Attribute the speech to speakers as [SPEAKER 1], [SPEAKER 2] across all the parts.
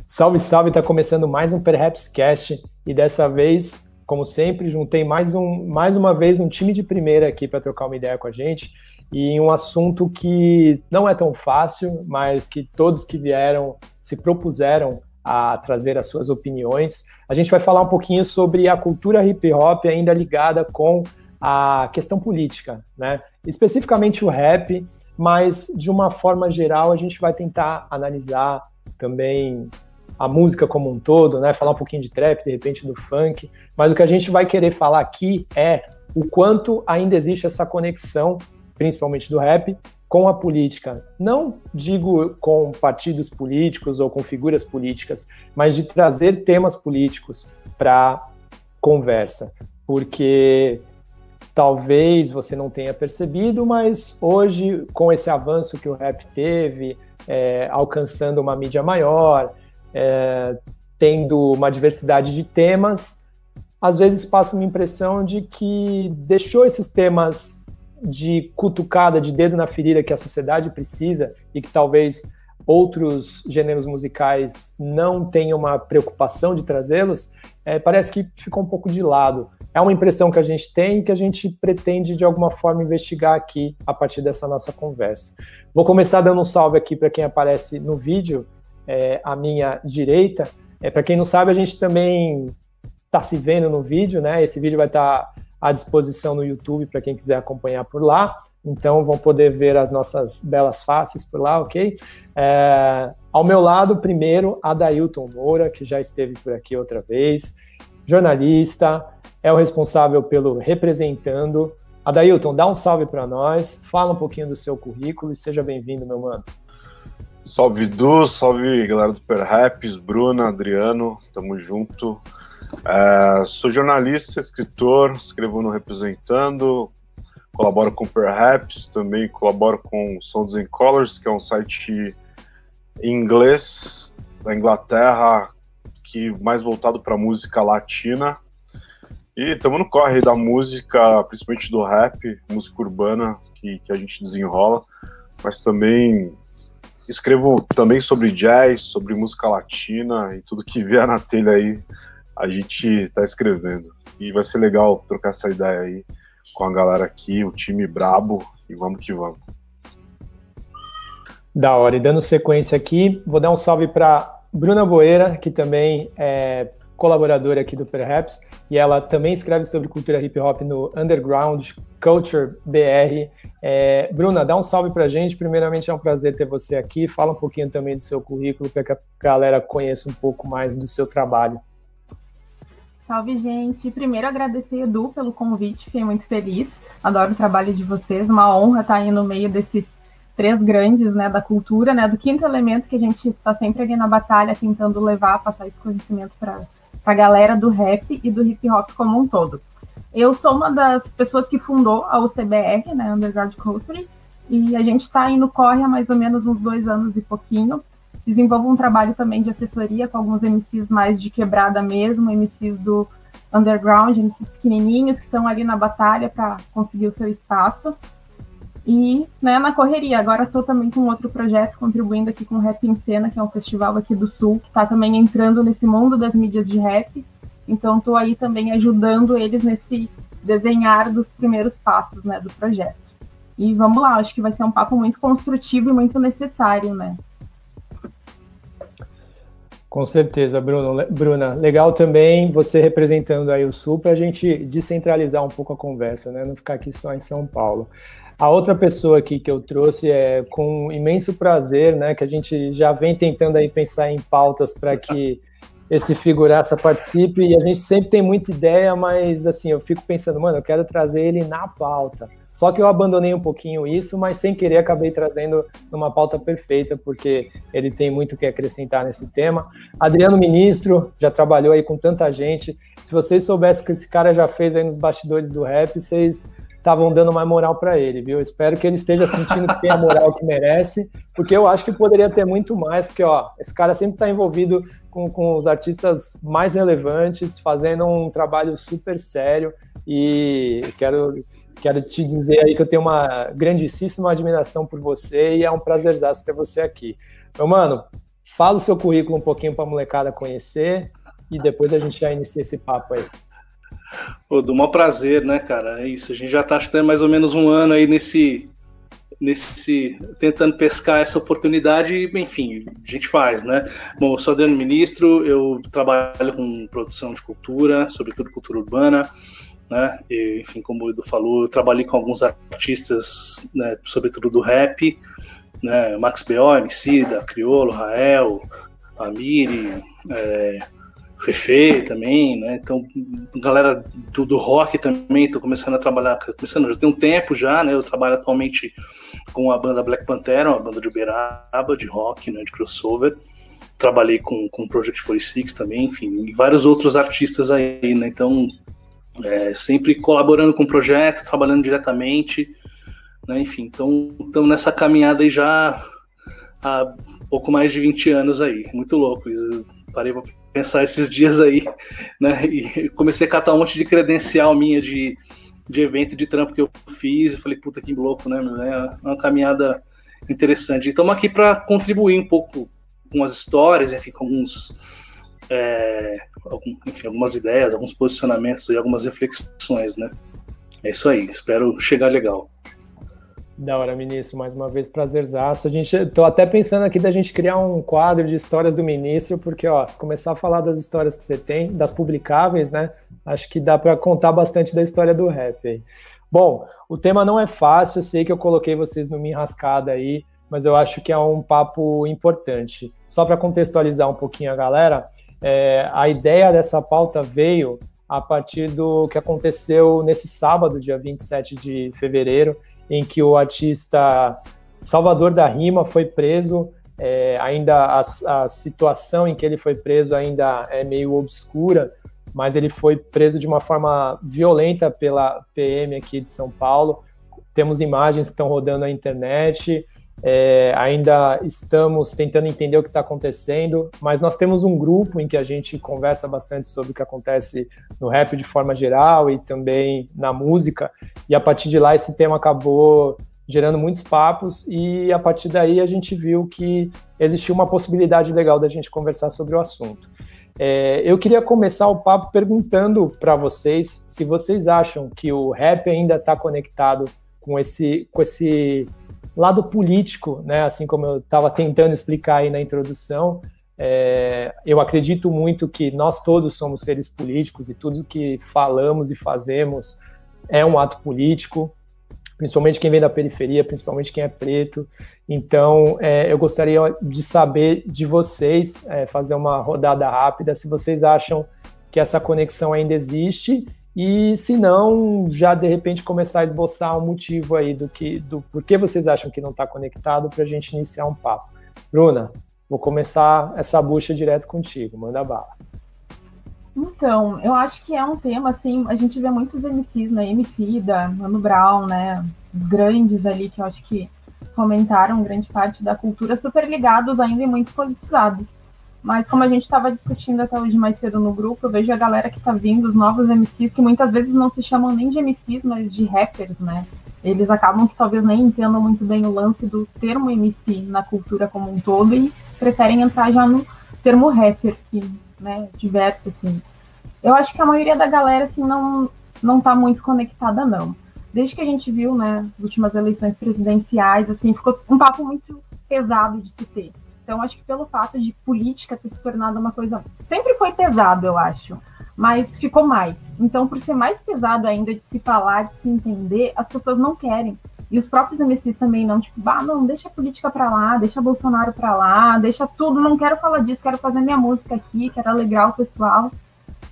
[SPEAKER 1] Salve, salve, tá começando mais um Perhaps Cast e dessa vez, como sempre, juntei mais uma vez um time de primeira aqui para trocar uma ideia com a gente e um assunto que não é tão fácil, mas que todos que vieram se propuseram a trazer as suas opiniões. A gente vai falar um pouquinho sobre a cultura hip hop ainda ligada com a questão política, né? Especificamente o rap, mas de uma forma geral a gente vai tentar analisar também a música como um todo, né? Falar um pouquinho de trap, de repente do funk, mas o que a gente vai querer falar aqui é o quanto ainda existe essa conexão, principalmente do rap, com a política. Não digo com partidos políticos ou com figuras políticas, mas de trazer temas políticos para conversa, porque talvez você não tenha percebido, mas hoje, com esse avanço que o rap teve, alcançando uma mídia maior, tendo uma diversidade de temas, às vezes passa uma impressão de que deixou esses temas de cutucada, de dedo na ferida que a sociedade precisa e que talvez outros gêneros musicais não tenham uma preocupação de trazê-los, parece que ficou um pouco de lado. É uma impressão que a gente tem e que a gente pretende, de alguma forma, investigar aqui a partir dessa nossa conversa. Vou começar dando um salve aqui para quem aparece no vídeo, à minha direita. Para quem não sabe, a gente também está se vendo no vídeo, né? Esse vídeo vai estar à disposição no YouTube para quem quiser acompanhar por lá. Então, vão poder ver as nossas belas faces por lá, ok? Ao meu lado, primeiro, Adailton Moura, que já esteve por aqui outra vez, jornalista, é o responsável pelo Representando. Adailton, dá um salve para nós, fala um pouquinho do seu currículo e seja bem-vindo, meu mano.
[SPEAKER 2] Salve, Du, salve galera do Perhaps, Bruna, Adriano, tamo junto. Sou jornalista, escritor, escrevo no Representando, colaboro com o Perhaps, também colaboro com Sounds and Colors, que é um site em inglês da Inglaterra, que mais voltado para música latina. E estamos no corre da música, principalmente do rap, música urbana que a gente desenrola, mas também escrevo também sobre jazz, sobre música latina e tudo que vier na telha aí a gente está escrevendo. E vai ser legal trocar essa ideia aí com a galera aqui, o time brabo, e vamos que vamos.
[SPEAKER 1] Da hora, e dando sequência aqui, vou dar um salve para Bruna Boeira, que também é colaboradora aqui do Perhaps, e ela também escreve sobre cultura hip hop no Underground Culture BR. Bruna, dá um salve pra gente. Primeiramente, é um prazer ter você aqui. Fala um pouquinho também do seu currículo para que a galera conheça um pouco mais do seu trabalho.
[SPEAKER 3] Salve, gente. Primeiro, agradecer, Edu, pelo convite. Fiquei muito feliz. Adoro o trabalho de vocês. Uma honra estar aí no meio desses três grandes, né, da cultura, né, do quinto elemento que a gente está sempre ali na batalha tentando levar, passar esse conhecimento para a galera do rap e do hip hop como um todo. Eu sou uma das pessoas que fundou a UCBR, né, Underground Culture, e a gente está indo corre há mais ou menos uns 2 anos e pouquinho. Desenvolvo um trabalho também de assessoria com alguns MCs mais de quebrada mesmo, MCs do underground, MCs pequenininhos que estão ali na batalha para conseguir o seu espaço. E, né, na correria, agora estou também com outro projeto, contribuindo aqui com o Rap em Cena, que é um festival aqui do Sul, que está também entrando nesse mundo das mídias de rap. Então, estou aí também ajudando eles nesse desenhar dos primeiros passos, né, do projeto. E vamos lá, acho que vai ser um papo muito construtivo e muito necessário, né?
[SPEAKER 1] Com certeza, Bruna. Legal também você representando aí o Sul para a gente descentralizar um pouco a conversa, né? Não ficar aqui só em São Paulo. A outra pessoa aqui que eu trouxe é com imenso prazer, né? Que a gente já vem tentando aí pensar em pautas para que esse figuraça participe e a gente sempre tem muita ideia, mas assim, eu fico pensando, mano, eu quero trazer ele na pauta. Só que eu abandonei um pouquinho isso, mas sem querer acabei trazendo numa pauta perfeita, porque ele tem muito o que acrescentar nesse tema. Adriano Ministro já trabalhou aí com tanta gente. Se vocês soubessem o que esse cara já fez aí nos bastidores do rap, vocês estavam dando mais moral para ele, viu? Espero que ele esteja sentindo que tem a moral que merece, porque eu acho que poderia ter muito mais, porque ó, esse cara sempre está envolvido com os artistas mais relevantes, fazendo um trabalho super sério, e quero te dizer aí que eu tenho uma grandíssima admiração por você e é um prazerzaço ter você aqui. Meu mano, fala o seu currículo um pouquinho para a molecada conhecer e depois a gente já inicia esse papo aí.
[SPEAKER 4] Pô, do maior prazer, né, cara? É isso, a gente já tá acho que tem mais ou menos um ano aí nesse tentando pescar essa oportunidade e, enfim, a gente faz, né? Bom, eu sou Adriano Ministro, eu trabalho com produção de cultura, sobretudo cultura urbana, né? E, enfim, como o Edu falou, eu trabalhei com alguns artistas, né, sobretudo do rap, né? Max B.O., Emicida, Criolo, Rael, Amiri, Fefe também, né? Então, galera do rock também, estou começando a trabalhar, já tem um tempo já, né? Eu trabalho atualmente com a banda Black Pantera, uma banda de Uberaba, de rock, né? De crossover. Trabalhei com o Project 46 também, enfim, e vários outros artistas aí, né? Então, sempre colaborando com o projeto, trabalhando diretamente, né? Enfim, então estamos nessa caminhada aí já há pouco mais de 20 anos aí, muito louco isso. Eu parei para pensar esses dias aí, né? E comecei a catar um monte de credencial minha de evento de trampo que eu fiz e falei, puta, que louco, né? É uma caminhada interessante. E estamos aqui para contribuir um pouco com as histórias, enfim, com algumas ideias, alguns posicionamentos e algumas reflexões, né? É isso aí, espero chegar legal.
[SPEAKER 1] Da hora, ministro, mais uma vez prazerzaço. Tô até pensando aqui da gente criar um quadro de histórias do ministro, porque, ó, se começar a falar das histórias que você tem, das publicáveis, né, acho que dá para contar bastante da história do rap aí. Bom, o tema não é fácil, eu sei que eu coloquei vocês numa enrascada aí, mas eu acho que é um papo importante. Só para contextualizar um pouquinho a galera, a ideia dessa pauta veio a partir do que aconteceu nesse sábado, dia 27 de fevereiro, em que o artista Salvador da Rima foi preso. Ainda a situação em que ele foi preso ainda é meio obscura, mas ele foi preso de uma forma violenta pela PM aqui de São Paulo. Temos imagens que estão rodando na internet, ainda estamos tentando entender o que está acontecendo, mas nós temos um grupo em que a gente conversa bastante sobre o que acontece no rap de forma geral e também na música, e a partir de lá esse tema acabou gerando muitos papos, e a partir daí a gente viu que existia uma possibilidade legal da gente conversar sobre o assunto. Eu queria começar o papo perguntando para vocês se vocês acham que o rap ainda está conectado com esse lado político, né? Assim como eu estava tentando explicar aí na introdução. Eu acredito muito que nós todos somos seres políticos e tudo que falamos e fazemos é um ato político, principalmente quem vem da periferia, principalmente quem é preto. Então, eu gostaria de saber de vocês, fazer uma rodada rápida, se vocês acham que essa conexão ainda existe, e se não, já de repente começar a esboçar um motivo aí do porquê vocês acham que não está conectado, para a gente iniciar um papo. Bruna, vou começar essa bucha direto contigo, manda bala.
[SPEAKER 3] Então, eu acho que é um tema, assim, a gente vê muitos MCs, né, Emicida, Mano Brown, né, os grandes ali, que eu acho que fomentaram grande parte da cultura, super ligados ainda e muito politizados. Mas como a gente estava discutindo até hoje mais cedo no grupo, eu vejo a galera que está vindo, os novos MCs, que muitas vezes não se chamam nem de MCs, mas de rappers, né? Eles acabam que talvez nem entendam muito bem o lance do termo MC na cultura como um todo e preferem entrar já no termo rapper, que, né, diverso, assim. Eu acho que a maioria da galera, assim, não tá muito conectada, não. Desde que a gente viu, né, as últimas eleições presidenciais, assim, ficou um papo muito pesado de se ter. Então, acho que pelo fato de política ter se tornado uma coisa... Sempre foi pesado, eu acho, mas ficou mais. Então, por ser mais pesado ainda de se falar, de se entender, as pessoas não querem. E os próprios MCs também não, tipo, não, deixa a política pra lá, deixa Bolsonaro pra lá, deixa tudo, não quero falar disso, quero fazer minha música aqui, quero alegrar o pessoal.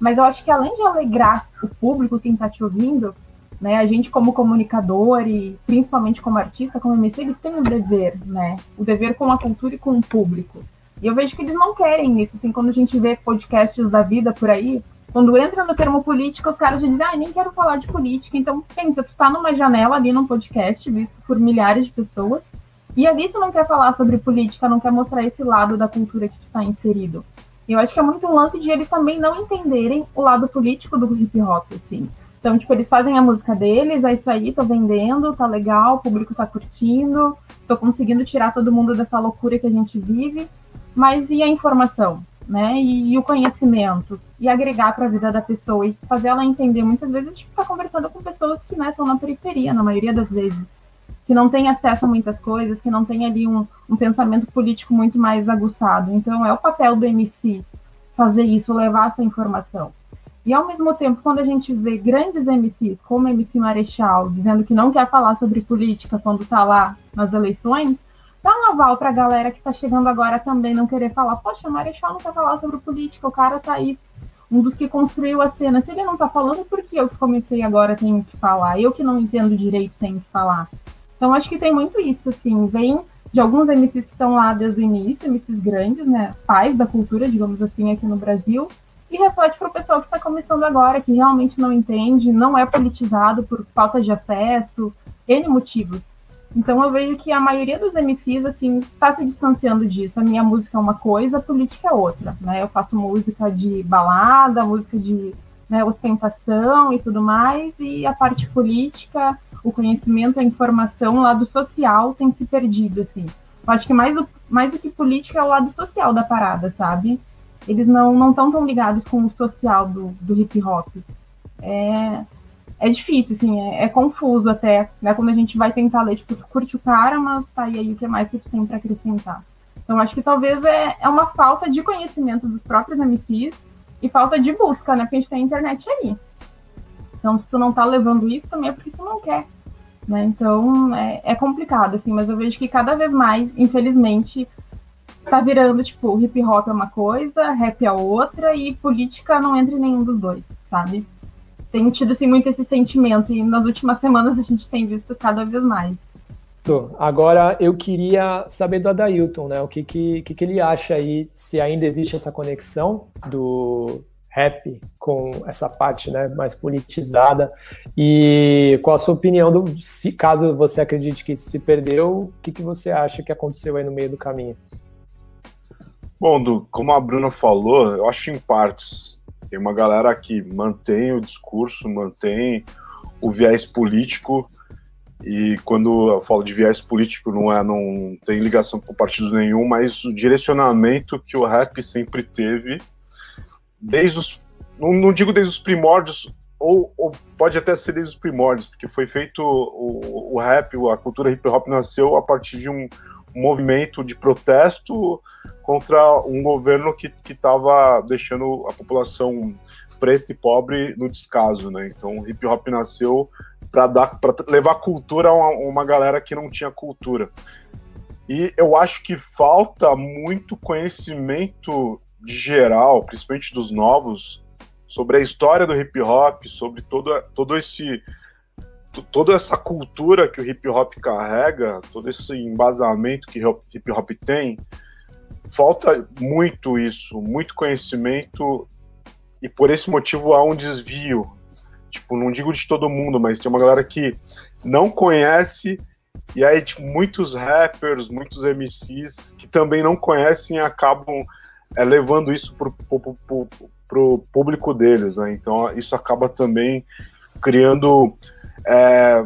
[SPEAKER 3] Mas eu acho que além de alegrar o público, quem tá te ouvindo, né, a gente como comunicador e principalmente como artista, como MC, eles têm um dever, né? O dever com a cultura e com o público. E eu vejo que eles não querem isso, assim, quando a gente vê podcasts da vida por aí, quando entra no termo política, os caras já dizem, nem quero falar de política. Então, pensa, tu tá numa janela ali num podcast, visto por milhares de pessoas, e ali tu não quer falar sobre política, não quer mostrar esse lado da cultura que tu tá inserido. E eu acho que é muito um lance de eles também não entenderem o lado político do hip hop, assim. Então, tipo, eles fazem a música deles, é isso aí, tô vendendo, tá legal, o público tá curtindo, tô conseguindo tirar todo mundo dessa loucura que a gente vive, mas e a informação, né? E o conhecimento, e agregar para a vida da pessoa, e fazer ela entender. Muitas vezes a gente está conversando com pessoas que, né, estão na periferia, na maioria das vezes, que não têm acesso a muitas coisas, que não têm ali um pensamento político muito mais aguçado. Então, é o papel do MC fazer isso, levar essa informação. E, ao mesmo tempo, quando a gente vê grandes MCs, como MC Marechal, dizendo que não quer falar sobre política quando está lá nas eleições, dá um aval para a galera que está chegando agora também não querer falar. Poxa, Marechal não quer falar sobre política, o cara está aí, um dos que construiu a cena. Se ele não está falando, por que eu que comecei agora tenho que falar? Eu que não entendo direito tenho que falar. Então, acho que tem muito isso, assim, vem de alguns MCs que estão lá desde o início, MCs grandes, né, pais da cultura, digamos assim, aqui no Brasil, e reflete para o pessoal que está começando agora, que realmente não entende, não é politizado por falta de acesso, N motivos. Então eu vejo que a maioria dos MCs, assim, está se distanciando disso. A minha música é uma coisa, a política é outra, né? Eu faço música de balada, música de, né, ostentação e tudo mais, e a parte política, o conhecimento, a informação, o lado social tem se perdido, assim. Eu acho que mais do que política é o lado social da parada, sabe? Eles não estão tão ligados com o social do hip hop. É difícil, assim, é confuso até, né? Quando a gente vai tentar ler, tipo, tu curte o cara, mas tá, e aí o que mais que tu tem para acrescentar? Então, acho que talvez é uma falta de conhecimento dos próprios MCs e falta de busca, né? Porque a gente tem a internet aí. Então, se tu não tá levando isso, também é porque tu não quer, né? Então, é complicado, assim, mas eu vejo que cada vez mais, infelizmente, tá virando, tipo, hip hop é uma coisa, rap é outra, e política não entra em nenhum dos dois, sabe? Tenho tido, assim, muito esse sentimento, e nas últimas semanas a gente tem visto cada vez mais.
[SPEAKER 1] Agora, eu queria saber do Adailton, né? O que ele acha aí, se ainda existe essa conexão do rap com essa parte, né, mais politizada, e qual a sua opinião, caso você acredite que isso se perdeu, o que você acha que aconteceu aí no meio do caminho?
[SPEAKER 2] Bom, como a Bruna falou, eu acho em partes. Tem uma galera que mantém o discurso, mantém o viés político, e quando eu falo de viés político, não tem ligação com partido nenhum, mas o direcionamento que o rap sempre teve, não digo desde os primórdios, ou pode até ser desde os primórdios, porque foi feito o rap, a cultura hip hop nasceu a partir de um movimento de protesto contra um governo que estava deixando a população preta e pobre no descaso, né? Então o hip hop nasceu para levar cultura a uma galera que não tinha cultura. E eu acho que falta muito conhecimento de geral, principalmente dos novos, sobre a história do hip hop, sobre toda essa cultura que o hip hop carrega, todo esse embasamento que o hip hop tem. Falta muito isso, muito conhecimento, e por esse motivo há um desvio. Tipo, não digo de todo mundo, mas tem uma galera que não conhece, e aí tipo, muitos rappers, muitos MCs que também não conhecem acabam levando isso pro público deles, né? Então isso acaba também criando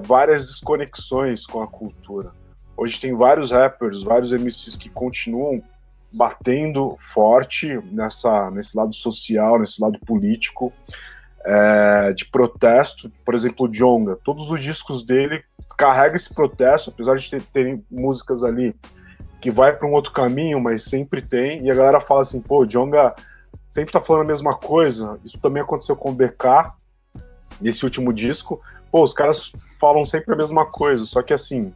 [SPEAKER 2] várias desconexões com a cultura. Hoje tem vários rappers, vários MCs que continuam batendo forte nesse lado social, nesse lado político, de protesto. Por exemplo, o Djonga, todos os discos dele carregam esse protesto, apesar de terem músicas ali que vai para um outro caminho, mas sempre tem, e a galera fala assim, pô, o Djonga sempre tá falando a mesma coisa. Isso também aconteceu com o BK, nesse último disco. Pô, os caras falam sempre a mesma coisa, só que assim,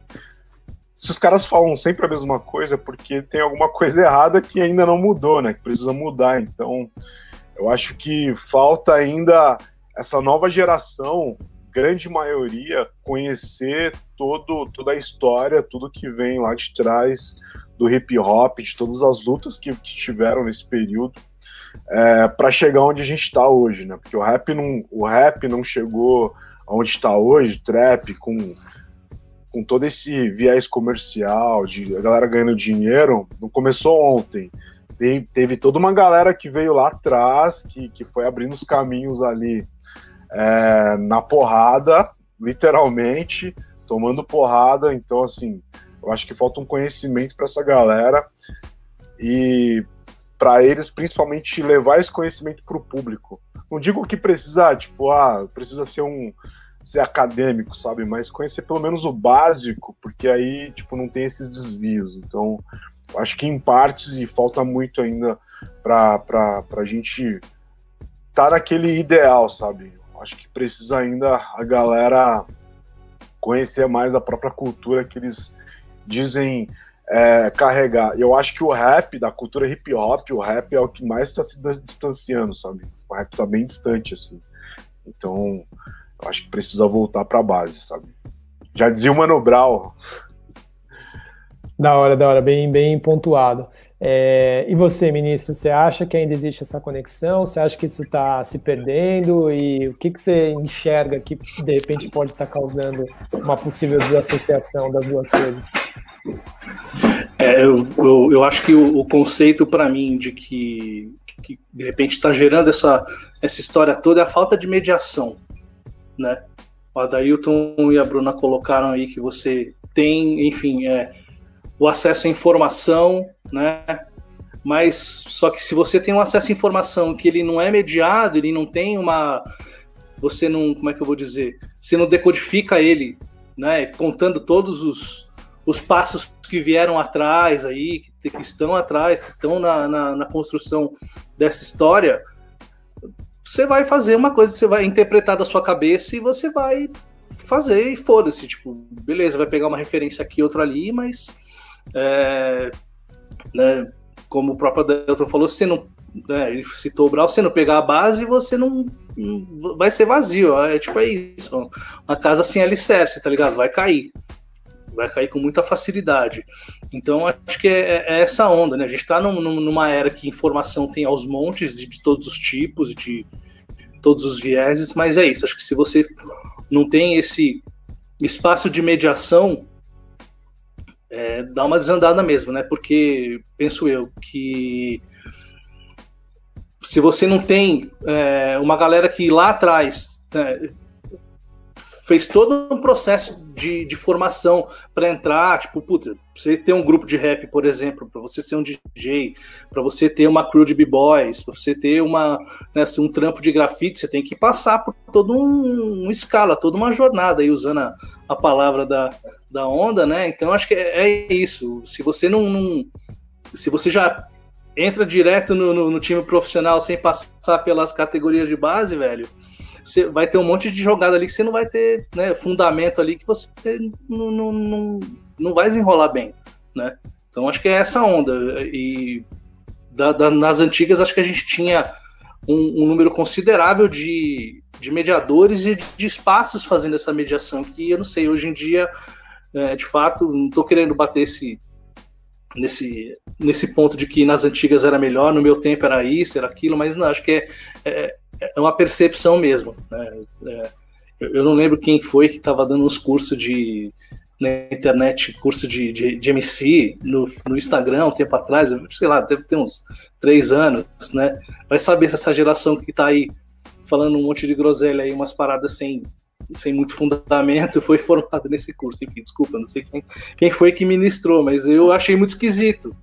[SPEAKER 2] se os caras falam sempre a mesma coisa, é porque tem alguma coisa errada que ainda não mudou, né, que precisa mudar. Então, eu acho que falta ainda essa nova geração, grande maioria, conhecer toda a história, tudo que vem lá de trás do hip hop, de todas as lutas que tiveram nesse período, para chegar onde a gente está hoje, né? Porque o rap não chegou aonde está hoje, trap, com todo esse viés comercial, de a galera ganhando dinheiro, não começou ontem. Teve toda uma galera que veio lá atrás, que foi abrindo os caminhos ali na porrada, literalmente, tomando porrada. Então, assim, eu acho que falta um conhecimento para essa galera. e para eles, principalmente, levar esse conhecimento para o público. Não digo que precisa, tipo, precisa ser acadêmico, sabe? Mas conhecer pelo menos o básico, porque aí, tipo, não tem esses desvios. Então, eu acho que em partes, e falta muito ainda para a gente estar naquele ideal, sabe? Eu acho que precisa ainda a galera conhecer mais a própria cultura que eles dizem carregar. Eu acho que o rap, da cultura hip hop, o rap é o que mais está se distanciando, sabe? O rap está bem distante, assim. Então, eu acho que precisa voltar para a base, sabe? Já dizia o Mano Brown.
[SPEAKER 1] Da hora, bem pontuado. E você, ministro, você acha que ainda existe essa conexão? Você acha que isso está se perdendo? E o que você enxerga que, de repente, pode estar causando uma possível desassociação das duas coisas?
[SPEAKER 4] Eu acho que o conceito, para mim, de que de repente está gerando essa história toda é a falta de mediação, né? O Adailton e a Bruna colocaram aí que você tem, enfim, o acesso à informação, né? Mas só que se você tem um acesso à informação que ele não é mediado, ele não tem você não, como é que eu vou dizer? Você não decodifica ele, né? Contando todos os passos que vieram atrás aí, que estão atrás, que estão na construção dessa história, você vai fazer uma coisa, você vai interpretar da sua cabeça e você vai fazer e foda-se, tipo, beleza, vai pegar uma referência aqui, outra ali, mas né, como o próprio Adelton falou, você não, ele citou o Brau, você não pegar a base, você não vai ser vazio, tipo, é isso, uma casa sem alicerce, tá ligado? Vai cair com muita facilidade. Então, acho que é essa onda, né? A gente está numa era que informação tem aos montes, de todos os tipos, de todos os vieses, mas é isso. Acho que se você não tem esse espaço de mediação, dá uma desandada mesmo, né? Porque, penso eu, que se você não tem uma galera que lá atrás, né, fez todo um processo de formação para entrar, tipo, puta, você ter um grupo de rap, por exemplo, para você ser um DJ, para você ter uma crew de b-boys, para você ter um trampo de grafite, você tem que passar por todo uma escala, toda uma jornada, aí usando a palavra da onda, né? Então acho que é isso. Se você se você já entra direto no time profissional sem passar pelas categorias de base, velho, você vai ter um monte de jogada ali que você não vai ter, né, fundamento ali que você não vai desenrolar bem, né? Então acho que é essa onda. E nas antigas acho que a gente tinha um número considerável de mediadores e de espaços fazendo essa mediação, que eu não sei, hoje em dia, de fato, não estou querendo bater nesse ponto de que nas antigas era melhor, no meu tempo era isso, era aquilo, mas não, acho que é uma percepção mesmo, né? Eu não lembro quem foi que estava dando uns cursos na internet, curso de MC no Instagram um tempo atrás, sei lá, deve ter uns 3 anos, né? Vai saber se essa geração que está aí falando um monte de groselha aí, umas paradas sem muito fundamento, foi formada nesse curso. Enfim, desculpa, não sei quem foi que ministrou, mas eu achei muito esquisito.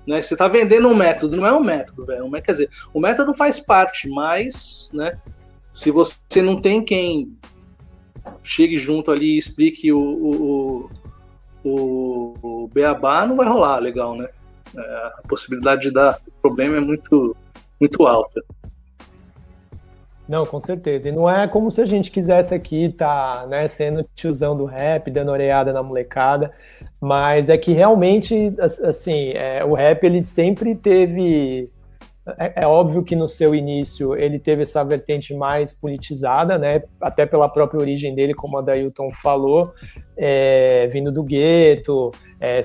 [SPEAKER 4] Né? Você está vendendo um método, não é um método, velho. Quer dizer, o método faz parte, mas, né, se você não tem quem chegue junto ali e explique o beabá, não vai rolar legal, né? A possibilidade de dar problema é muito, muito alta.
[SPEAKER 1] Não, com certeza. E não é como se a gente quisesse aqui né, sendo tiozão do rap, dando oreada na molecada, mas é que realmente, assim, o rap ele sempre teve... É óbvio que no seu início ele teve essa vertente mais politizada, né? Até pela própria origem dele, como a Dailton falou, vindo do gueto,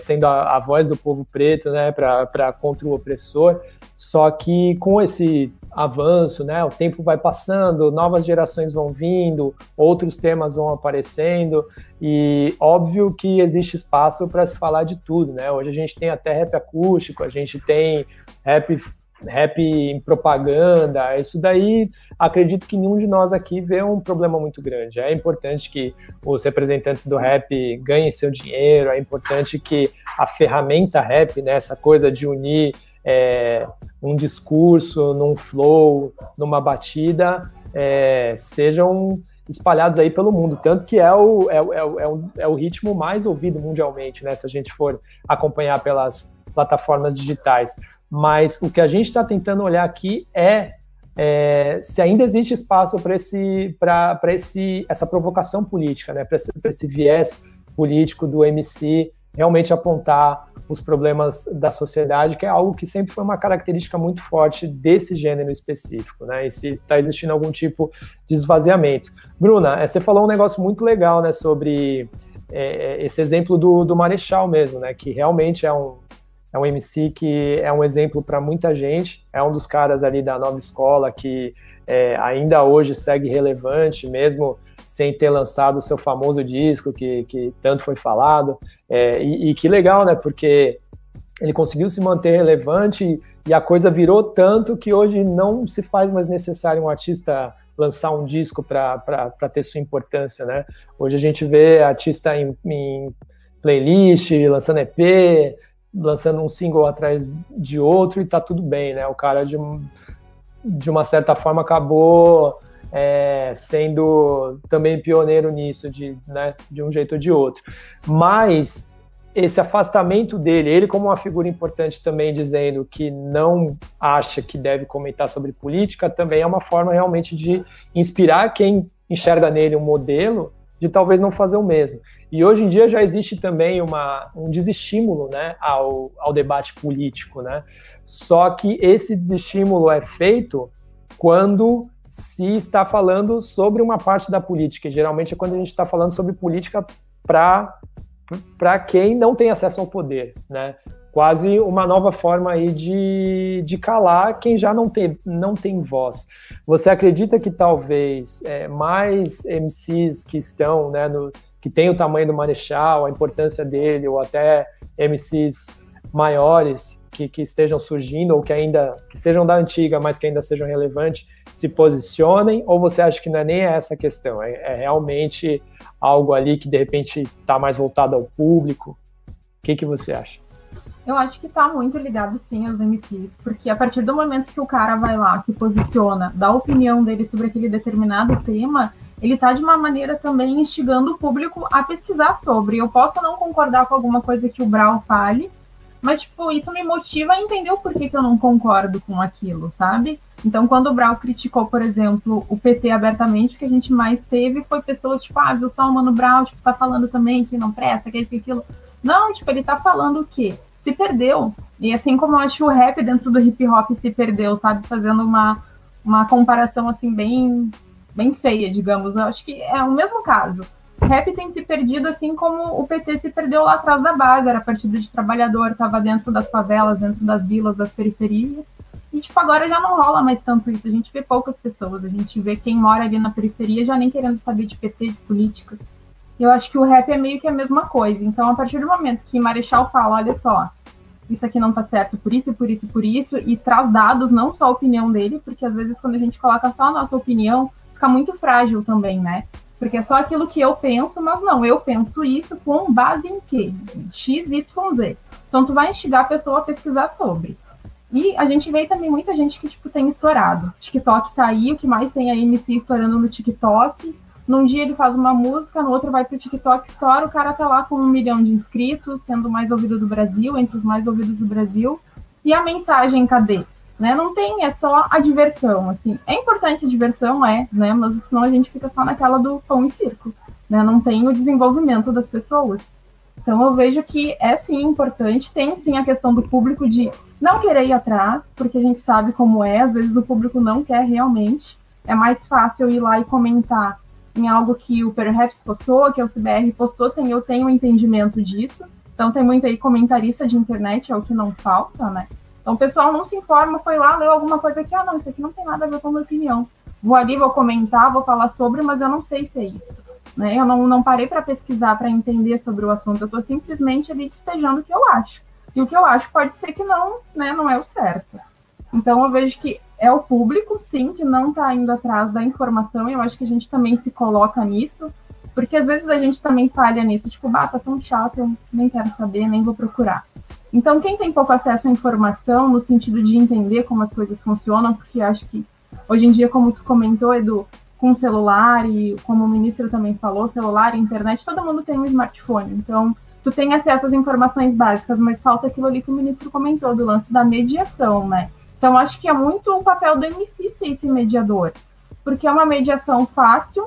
[SPEAKER 1] sendo a voz do povo preto, né? Contra o opressor. Só que com esse avanço, né? O tempo vai passando, novas gerações vão vindo, outros temas vão aparecendo e óbvio que existe espaço para se falar de tudo, né? Hoje a gente tem até rap acústico, a gente tem rap em propaganda, isso daí acredito que nenhum de nós aqui vê um problema muito grande. É importante que os representantes do rap ganhem seu dinheiro, é importante que a ferramenta rap, né, essa coisa de unir um discurso num flow, numa batida, sejam espalhados aí pelo mundo, tanto que é o ritmo mais ouvido mundialmente, né, se a gente for acompanhar pelas plataformas digitais. Mas o que a gente está tentando olhar aqui se ainda existe espaço para essa provocação política, né, para esse viés político do MC realmente apontar os problemas da sociedade, que é algo que sempre foi uma característica muito forte desse gênero específico, né? E se está existindo algum tipo de esvaziamento. Bruna, você falou um negócio muito legal, né, sobre esse exemplo do Marechal mesmo, né, que realmente é um MC que é um exemplo para muita gente, é um dos caras ali da nova escola que ainda hoje segue relevante, mesmo sem ter lançado o seu famoso disco que tanto foi falado, e que legal, né, porque ele conseguiu se manter relevante e a coisa virou tanto que hoje não se faz mais necessário um artista lançar um disco para ter sua importância, né? Hoje a gente vê artista em playlist, lançando EP, lançando um single atrás de outro e tá tudo bem, né? O cara, de uma certa forma, acabou sendo também pioneiro nisso, né, de um jeito ou de outro. Mas esse afastamento dele, ele como uma figura importante também dizendo que não acha que deve comentar sobre política, também é uma forma realmente de inspirar quem enxerga nele um modelo de talvez não fazer o mesmo. E hoje em dia já existe também um desestímulo, né, ao debate político, né? Só que esse desestímulo é feito quando se está falando sobre uma parte da política, e geralmente é quando a gente está falando sobre política para quem não tem acesso ao poder, né? Quase uma nova forma aí de calar quem já não tem voz. Você acredita que talvez mais MCs que estão, né, que tem o tamanho do Marechal, a importância dele, ou até MCs maiores que estejam surgindo, ou que sejam da antiga, mas que ainda sejam relevantes, se posicionem, ou você acha que não é nem essa a questão, é realmente algo ali que de repente está mais voltado ao público? O que você acha?
[SPEAKER 3] Eu acho que está muito ligado, sim, aos MCs, porque a partir do momento que o cara vai lá, se posiciona, dá a opinião dele sobre aquele determinado tema, ele está de uma maneira também instigando o público a pesquisar sobre. Eu posso não concordar com alguma coisa que o Brau fale, mas, tipo, isso me motiva a entender o porquê que eu não concordo com aquilo, sabe? Então, quando o Brau criticou, por exemplo, o PT abertamente, o que a gente mais teve foi pessoas, tipo, viu só o Mano Brau, tipo, tá falando também que não presta, que isso e aquilo. Não, tipo, ele tá falando o quê? Se perdeu. E assim como eu acho o rap dentro do hip hop se perdeu, sabe? Fazendo uma comparação, assim, bem feia, digamos. Eu acho que é o mesmo caso. Rap tem se perdido assim como o PT se perdeu lá atrás da base, era partido de trabalhador, estava dentro das favelas, dentro das vilas, das periferias, e tipo, agora já não rola mais tanto isso, a gente vê poucas pessoas, a gente vê quem mora ali na periferia já nem querendo saber de PT, de política. Eu acho que o rap é meio que a mesma coisa, então a partir do momento que Marechal fala, olha só, isso aqui não tá certo por isso, por isso, por isso, e traz dados, não só a opinião dele, porque às vezes quando a gente coloca só a nossa opinião, fica muito frágil também, né? Porque é só aquilo que eu penso, mas não, eu penso isso com base em quê? X, Y, Z. Então, tu vai instigar a pessoa a pesquisar sobre. E a gente vê também muita gente que, tipo, tem estourado. TikTok tá aí, o que mais tem é MC estourando no TikTok. Num dia ele faz uma música, no outro vai pro TikTok, estoura, o cara tá lá com 1 milhão de inscritos, sendo o mais ouvido do Brasil, entre os mais ouvidos do Brasil. E a mensagem, cadê? Né? Não tem, é só a diversão, assim. É importante a diversão, né? Mas senão a gente fica só naquela do pão e circo, né? Não tem o desenvolvimento das pessoas. Então eu vejo que é sim importante, tem sim a questão do público de não querer ir atrás, porque a gente sabe como é, às vezes o público não quer realmente. É mais fácil ir lá e comentar em algo que o Perhaps postou, que o CBR postou, sem eu ter um entendimento disso. Então tem muito aí comentarista de internet, é o que não falta, né? Então o pessoal não se informa, foi lá, leu alguma coisa que, não, isso aqui não tem nada a ver com a minha opinião. Vou ali, vou comentar, vou falar sobre, mas eu não sei se é isso. Né? Eu não parei para pesquisar, para entender sobre o assunto, eu estou simplesmente ali despejando o que eu acho. E o que eu acho pode ser que não, né, não é o certo. Então eu vejo que é o público, sim, que não está indo atrás da informação, e eu acho que a gente também se coloca nisso. Porque às vezes a gente também falha nisso, tipo, tá tão chato, eu nem quero saber, nem vou procurar. Então, quem tem pouco acesso à informação, no sentido de entender como as coisas funcionam, porque acho que hoje em dia, como tu comentou, Edu, com celular e como o ministro também falou, celular, internet, todo mundo tem um smartphone. Então, tu tem acesso às informações básicas, mas falta aquilo ali que o ministro comentou, do lance da mediação, né? Então, acho que é muito o papel do MC ser esse mediador, porque é uma mediação fácil,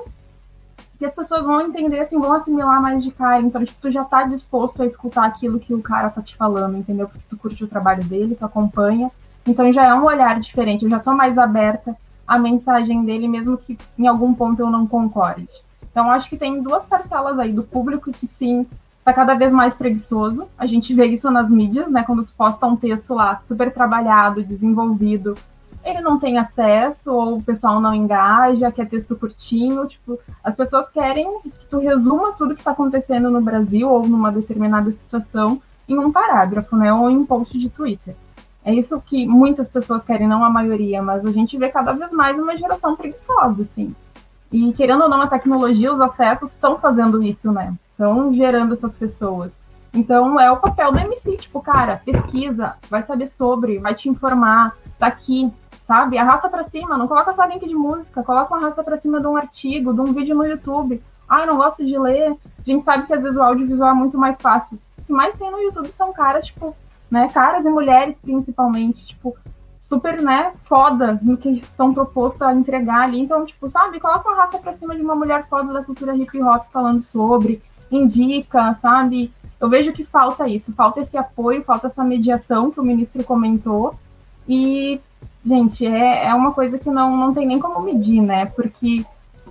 [SPEAKER 3] que as pessoas vão entender, assim, vão assimilar mais de cara. Então, tipo, tu já tá disposto a escutar aquilo que o cara tá te falando, entendeu? Porque tu curte o trabalho dele, tu acompanha. Então, já é um olhar diferente. Eu já tô mais aberta à mensagem dele, mesmo que em algum ponto eu não concorde. Então, acho que tem duas parcelas aí do público que, sim, tá cada vez mais preguiçoso. A gente vê isso nas mídias, né? Quando tu posta um texto lá super trabalhado, desenvolvido, ele não tem acesso, ou o pessoal não engaja, quer texto curtinho, tipo, as pessoas querem que tu resuma tudo que está acontecendo no Brasil ou numa determinada situação em um parágrafo, né, ou em um post de Twitter. É isso que muitas pessoas querem, não a maioria, mas a gente vê cada vez mais uma geração preguiçosa, assim. E querendo ou não, a tecnologia, os acessos estão fazendo isso, né, estão gerando essas pessoas. Então, é o papel do MC, tipo, cara, pesquisa, vai saber sobre, vai te informar, tá aqui, sabe? Arrasta pra cima, não coloca só link de música, coloca uma arrasta pra cima de um artigo, de um vídeo no YouTube. Ai, não gosto de ler. A gente sabe que às vezes o audiovisual é muito mais fácil. O que mais tem no YouTube são caras, tipo, né, caras e mulheres principalmente, tipo, super, né, foda no que estão propostos a entregar ali. Então, tipo, sabe? Coloca uma arrasta pra cima de uma mulher foda da cultura hip hop falando sobre, indica, sabe? Eu vejo que falta isso, falta esse apoio, falta essa mediação que o ministro comentou. E, gente, é uma coisa que não tem nem como medir, né? Porque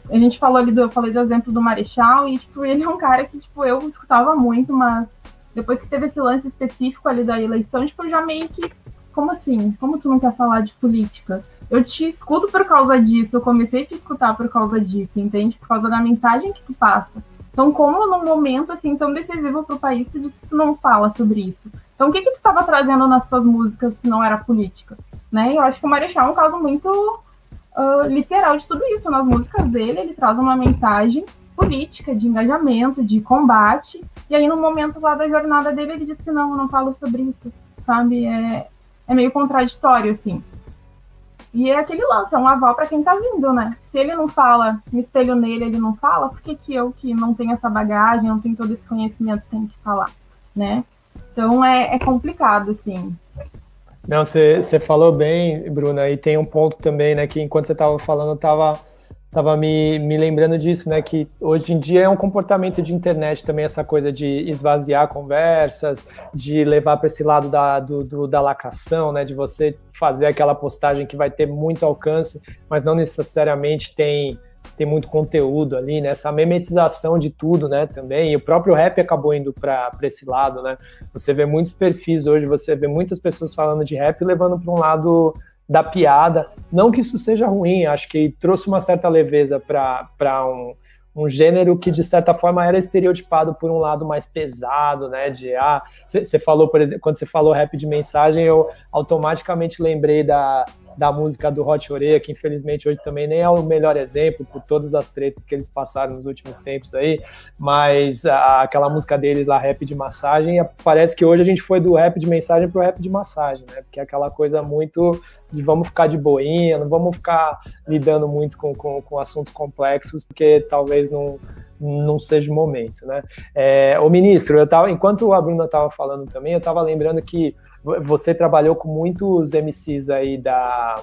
[SPEAKER 3] a gente falou ali, eu falei do exemplo do Marechal, e, tipo, ele é um cara que, tipo, eu escutava muito, mas depois que teve esse lance específico ali da eleição, tipo, eu já meio que, como assim? Como tu não quer falar de política? Eu te escuto por causa disso, eu comecei a te escutar por causa disso, entende? Por causa da mensagem que tu passa. Então, como num momento, assim, tão decisivo pro país, tu não fala sobre isso? Então, o que tu estava trazendo nas tuas músicas se não era política? Né? Eu acho que o Marechal é um caso muito literal de tudo isso. Nas músicas dele, ele traz uma mensagem política, de engajamento, de combate, e aí no momento lá da jornada dele, ele diz que não, eu não falo sobre isso, sabe? É meio contraditório, assim. E é aquele lance, é um aval para quem tá vindo, né? Se ele não fala, me espelho nele, ele não fala, por que eu, que não tenho essa bagagem, não tenho todo esse conhecimento, tenho que falar, né? Então é complicado, assim.
[SPEAKER 1] Não, você falou bem, Bruna, e tem um ponto também, né, que enquanto você estava falando, eu estava me lembrando disso, né, que hoje em dia é um comportamento de internet também, essa coisa de esvaziar conversas, de levar para esse lado da lacração, né, de você fazer aquela postagem que vai ter muito alcance, mas não necessariamente tem muito conteúdo ali, né? Essa memetização de tudo, né, também, e o próprio rap acabou indo para esse lado, né? Você vê muitos perfis hoje, você vê muitas pessoas falando de rap levando para um lado da piada, não que isso seja ruim, acho que trouxe uma certa leveza para um gênero que de certa forma era estereotipado por um lado mais pesado, né, você falou, por exemplo, quando você falou rap de mensagem, eu automaticamente lembrei da música do Hot Oreia, que infelizmente hoje também nem é o melhor exemplo, por todas as tretas que eles passaram nos últimos tempos aí, mas aquela música deles lá, rap de massagem, parece que hoje a gente foi do rap de mensagem pro rap de massagem, né, porque é aquela coisa muito de vamos ficar de boinha, não vamos ficar lidando muito com assuntos complexos, porque talvez não seja o momento, né. O ministro, enquanto a Bruna estava falando também, eu estava lembrando que você trabalhou com muitos MCs aí da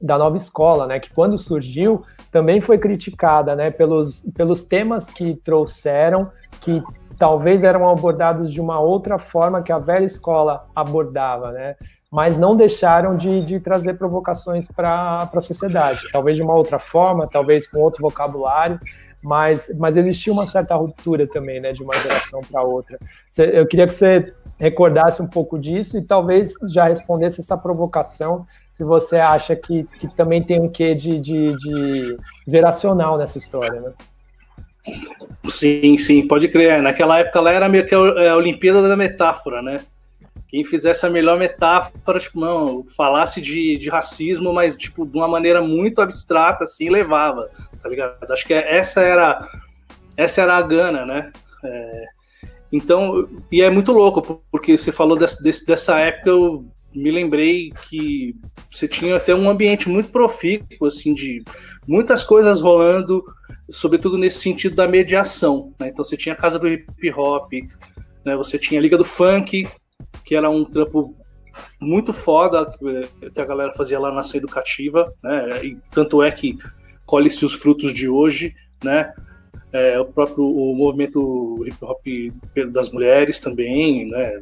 [SPEAKER 1] nova escola, né, que quando surgiu também foi criticada, né, pelos temas que trouxeram, que talvez eram abordados de uma outra forma que a velha escola abordava, né, mas não deixaram de trazer provocações para a sociedade, talvez de uma outra forma, talvez com outro vocabulário, mas existia uma certa ruptura também, né, de uma geração para outra. Eu queria que você recordasse um pouco disso e talvez já respondesse essa provocação, se você acha que também tem um quê de geracional nessa história, né?
[SPEAKER 4] Sim, pode crer. Naquela época lá era meio que a Olimpíada da metáfora, né? Quem fizesse a melhor metáfora, tipo, não, falasse de racismo, mas tipo, de uma maneira muito abstrata, assim, levava, tá ligado? Acho que essa era essa era a gana, né? Então, e é muito louco, porque você falou dessa época, eu me lembrei que você tinha até um ambiente muito profícuo, assim, de muitas coisas rolando, sobretudo nesse sentido da mediação, né? Então você tinha a Casa do Hip Hop, né? Você tinha a Liga do Funk, que era um trampo muito foda que a galera fazia lá na Ação Educativa, né? E tanto é que colhe-se os frutos de hoje, né? O movimento hip hop das mulheres também, né?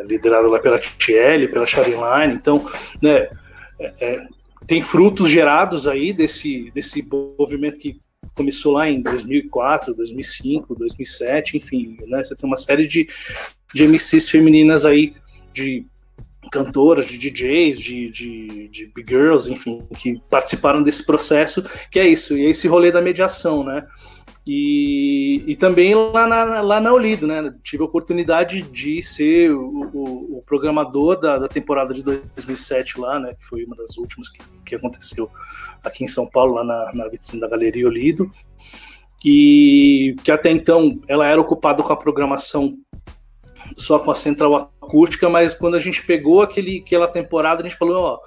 [SPEAKER 4] Liderado lá pela Tiele, pela Sharon. Então, né? Tem frutos gerados aí desse movimento que começou lá em 2004, 2005, 2007, enfim, né? Você tem uma série de MCs femininas aí, de cantoras, de DJs, de big girls, enfim, que participaram desse processo, que é isso, e é esse rolê da mediação, né? E também lá na Olido, né? Tive a oportunidade de ser o programador da temporada de 2007 lá, né? Que foi uma das últimas que aconteceu aqui em São Paulo, lá na vitrine da Galeria Olido. E que até então ela era ocupada com a programação só com a central acústica, mas quando a gente pegou aquela temporada, a gente falou,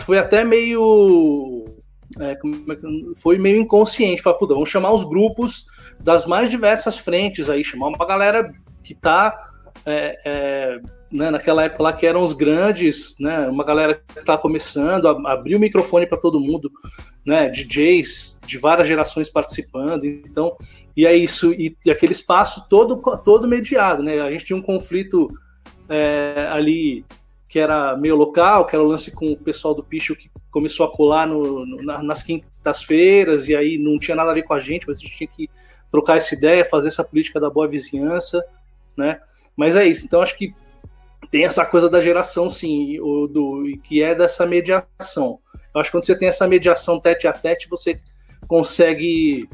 [SPEAKER 4] foi até meio... foi meio inconsciente, falou, puta, vamos chamar os grupos das mais diversas frentes aí, chamar uma galera que tá né, naquela época lá que eram os grandes, né, uma galera que tá começando, abrir o microfone para todo mundo, né, DJs de várias gerações participando, então, e é isso, e aquele espaço todo mediado, né, a gente tinha um conflito ali que era meio local, que era o lance com o pessoal do Picho que começou a colar nas quintas-feiras, e aí não tinha nada a ver com a gente, mas a gente tinha que trocar essa ideia, fazer essa política da boa vizinhança, né? Mas é isso, então acho que tem essa coisa da geração, sim, que é dessa mediação. Eu acho que quando você tem essa mediação tete a tete, você consegue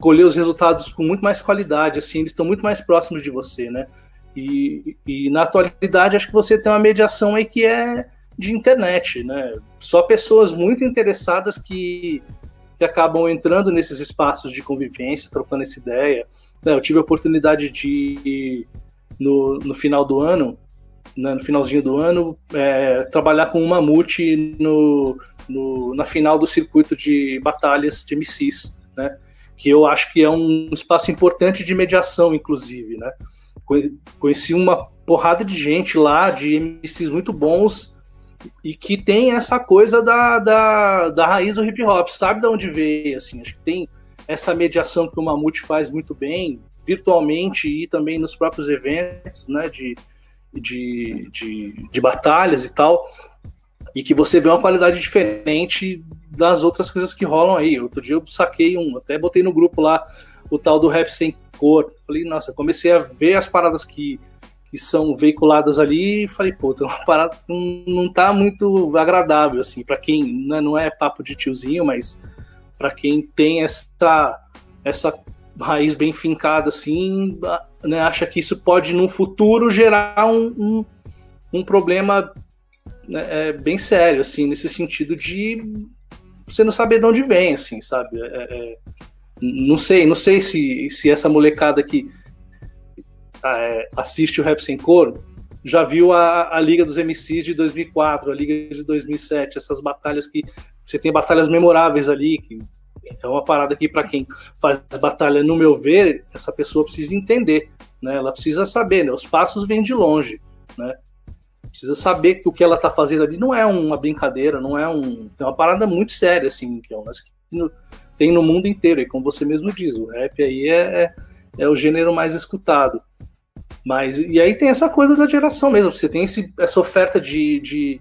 [SPEAKER 4] colher os resultados com muito mais qualidade, assim, eles estão muito mais próximos de você, né? E na atualidade acho que você tem uma mediação aí que é de internet, né? Só pessoas muito interessadas que acabam entrando nesses espaços de convivência, trocando essa ideia. Eu tive a oportunidade de, no final do ano, né, no finalzinho do ano, trabalhar com o Mamute na final do circuito de batalhas de MCs, né? Que eu acho que é um espaço importante de mediação, inclusive, né? Conheci uma porrada de gente lá, de MCs muito bons, e que tem essa coisa da raiz do hip hop, sabe de onde veio, assim, acho que tem essa mediação que o Mamute faz muito bem, virtualmente e também nos próprios eventos, né, de batalhas e tal, e que você vê uma qualidade diferente das outras coisas que rolam aí. Outro dia eu saquei até botei no grupo lá, o tal do Rap Sem Cor. Falei, nossa, comecei a ver as paradas que são veiculadas ali e falei, pô, tem uma parada que não tá muito agradável, assim, pra quem, né, não é papo de tiozinho, mas pra quem tem essa raiz bem fincada, assim, né, acha que isso pode, no futuro, gerar um problema, né, bem sério, assim, nesse sentido de você não saber de onde vem, assim, sabe? Não sei se essa molecada que assiste o Rap Sem Cor já viu a Liga dos MCs de 2004, a Liga de 2007, essas batalhas que você tem batalhas memoráveis ali, que é uma parada que para quem faz batalha, no meu ver, essa pessoa precisa entender, né? Ela precisa saber, né? Os passos vêm de longe, né? Precisa saber que o que ela tá fazendo ali não é uma brincadeira, não é tem uma parada muito séria, assim, que é um lance que tem no mundo inteiro, e como você mesmo diz, o rap aí é o gênero mais escutado. Mas, e aí tem essa coisa da geração mesmo, você tem essa oferta de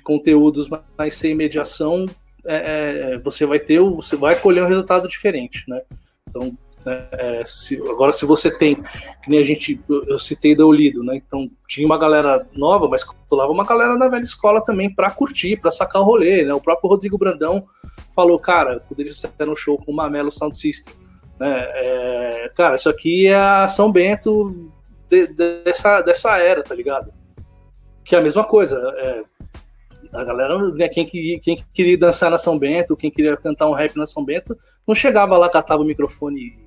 [SPEAKER 4] conteúdos mais sem mediação, você vai colher um resultado diferente, né? Então, agora se você tem, que nem eu citei da Olido, né? Então tinha uma galera nova, mas colava uma galera da velha escola também para curtir, para sacar o rolê, né? O próprio Rodrigo Brandão falou, cara, poderia estar no show com o Mamelo Sound System, né? Cara, isso aqui é a São Bento dessa era, tá ligado? Que é a mesma coisa, A galera, né, quem queria dançar na São Bento, quem queria cantar um rap na São Bento, não chegava lá, catava o microfone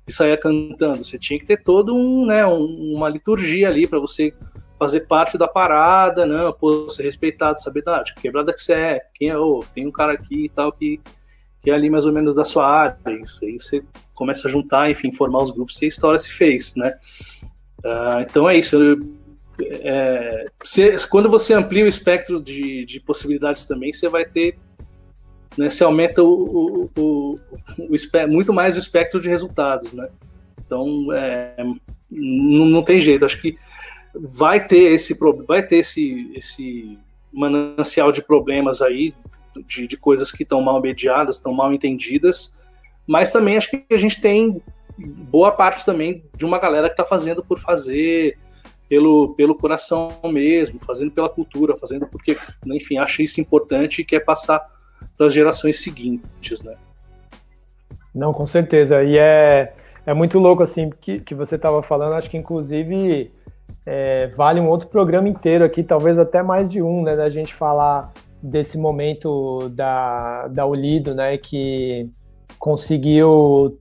[SPEAKER 4] e saía cantando. Você tinha que ter todo uma liturgia ali para você fazer parte da parada, né? Pô, ser respeitado, saber de que quebrada que você é, quem é, tem um cara aqui e tal que é ali mais ou menos da sua área. Isso aí você começa a juntar, enfim, formar os grupos e a história se fez, né? Então é isso. Quando você amplia o espectro de possibilidades também, você vai ter, né, você aumenta muito mais o espectro de resultados, né? Então não tem jeito. Acho que vai ter esse manancial de problemas aí, de coisas que estão mal mediadas, estão mal entendidas, mas também acho que a gente tem boa parte também de uma galera que está fazendo por fazer, pelo coração mesmo, fazendo pela cultura, fazendo porque, enfim, acha isso importante e quer passar para as gerações seguintes, né?
[SPEAKER 1] Não, com certeza. E é muito louco, assim, que você estava falando, acho que inclusive vale um outro programa inteiro aqui, talvez até mais de um, né, da gente falar desse momento da Ulido, né, que conseguiu,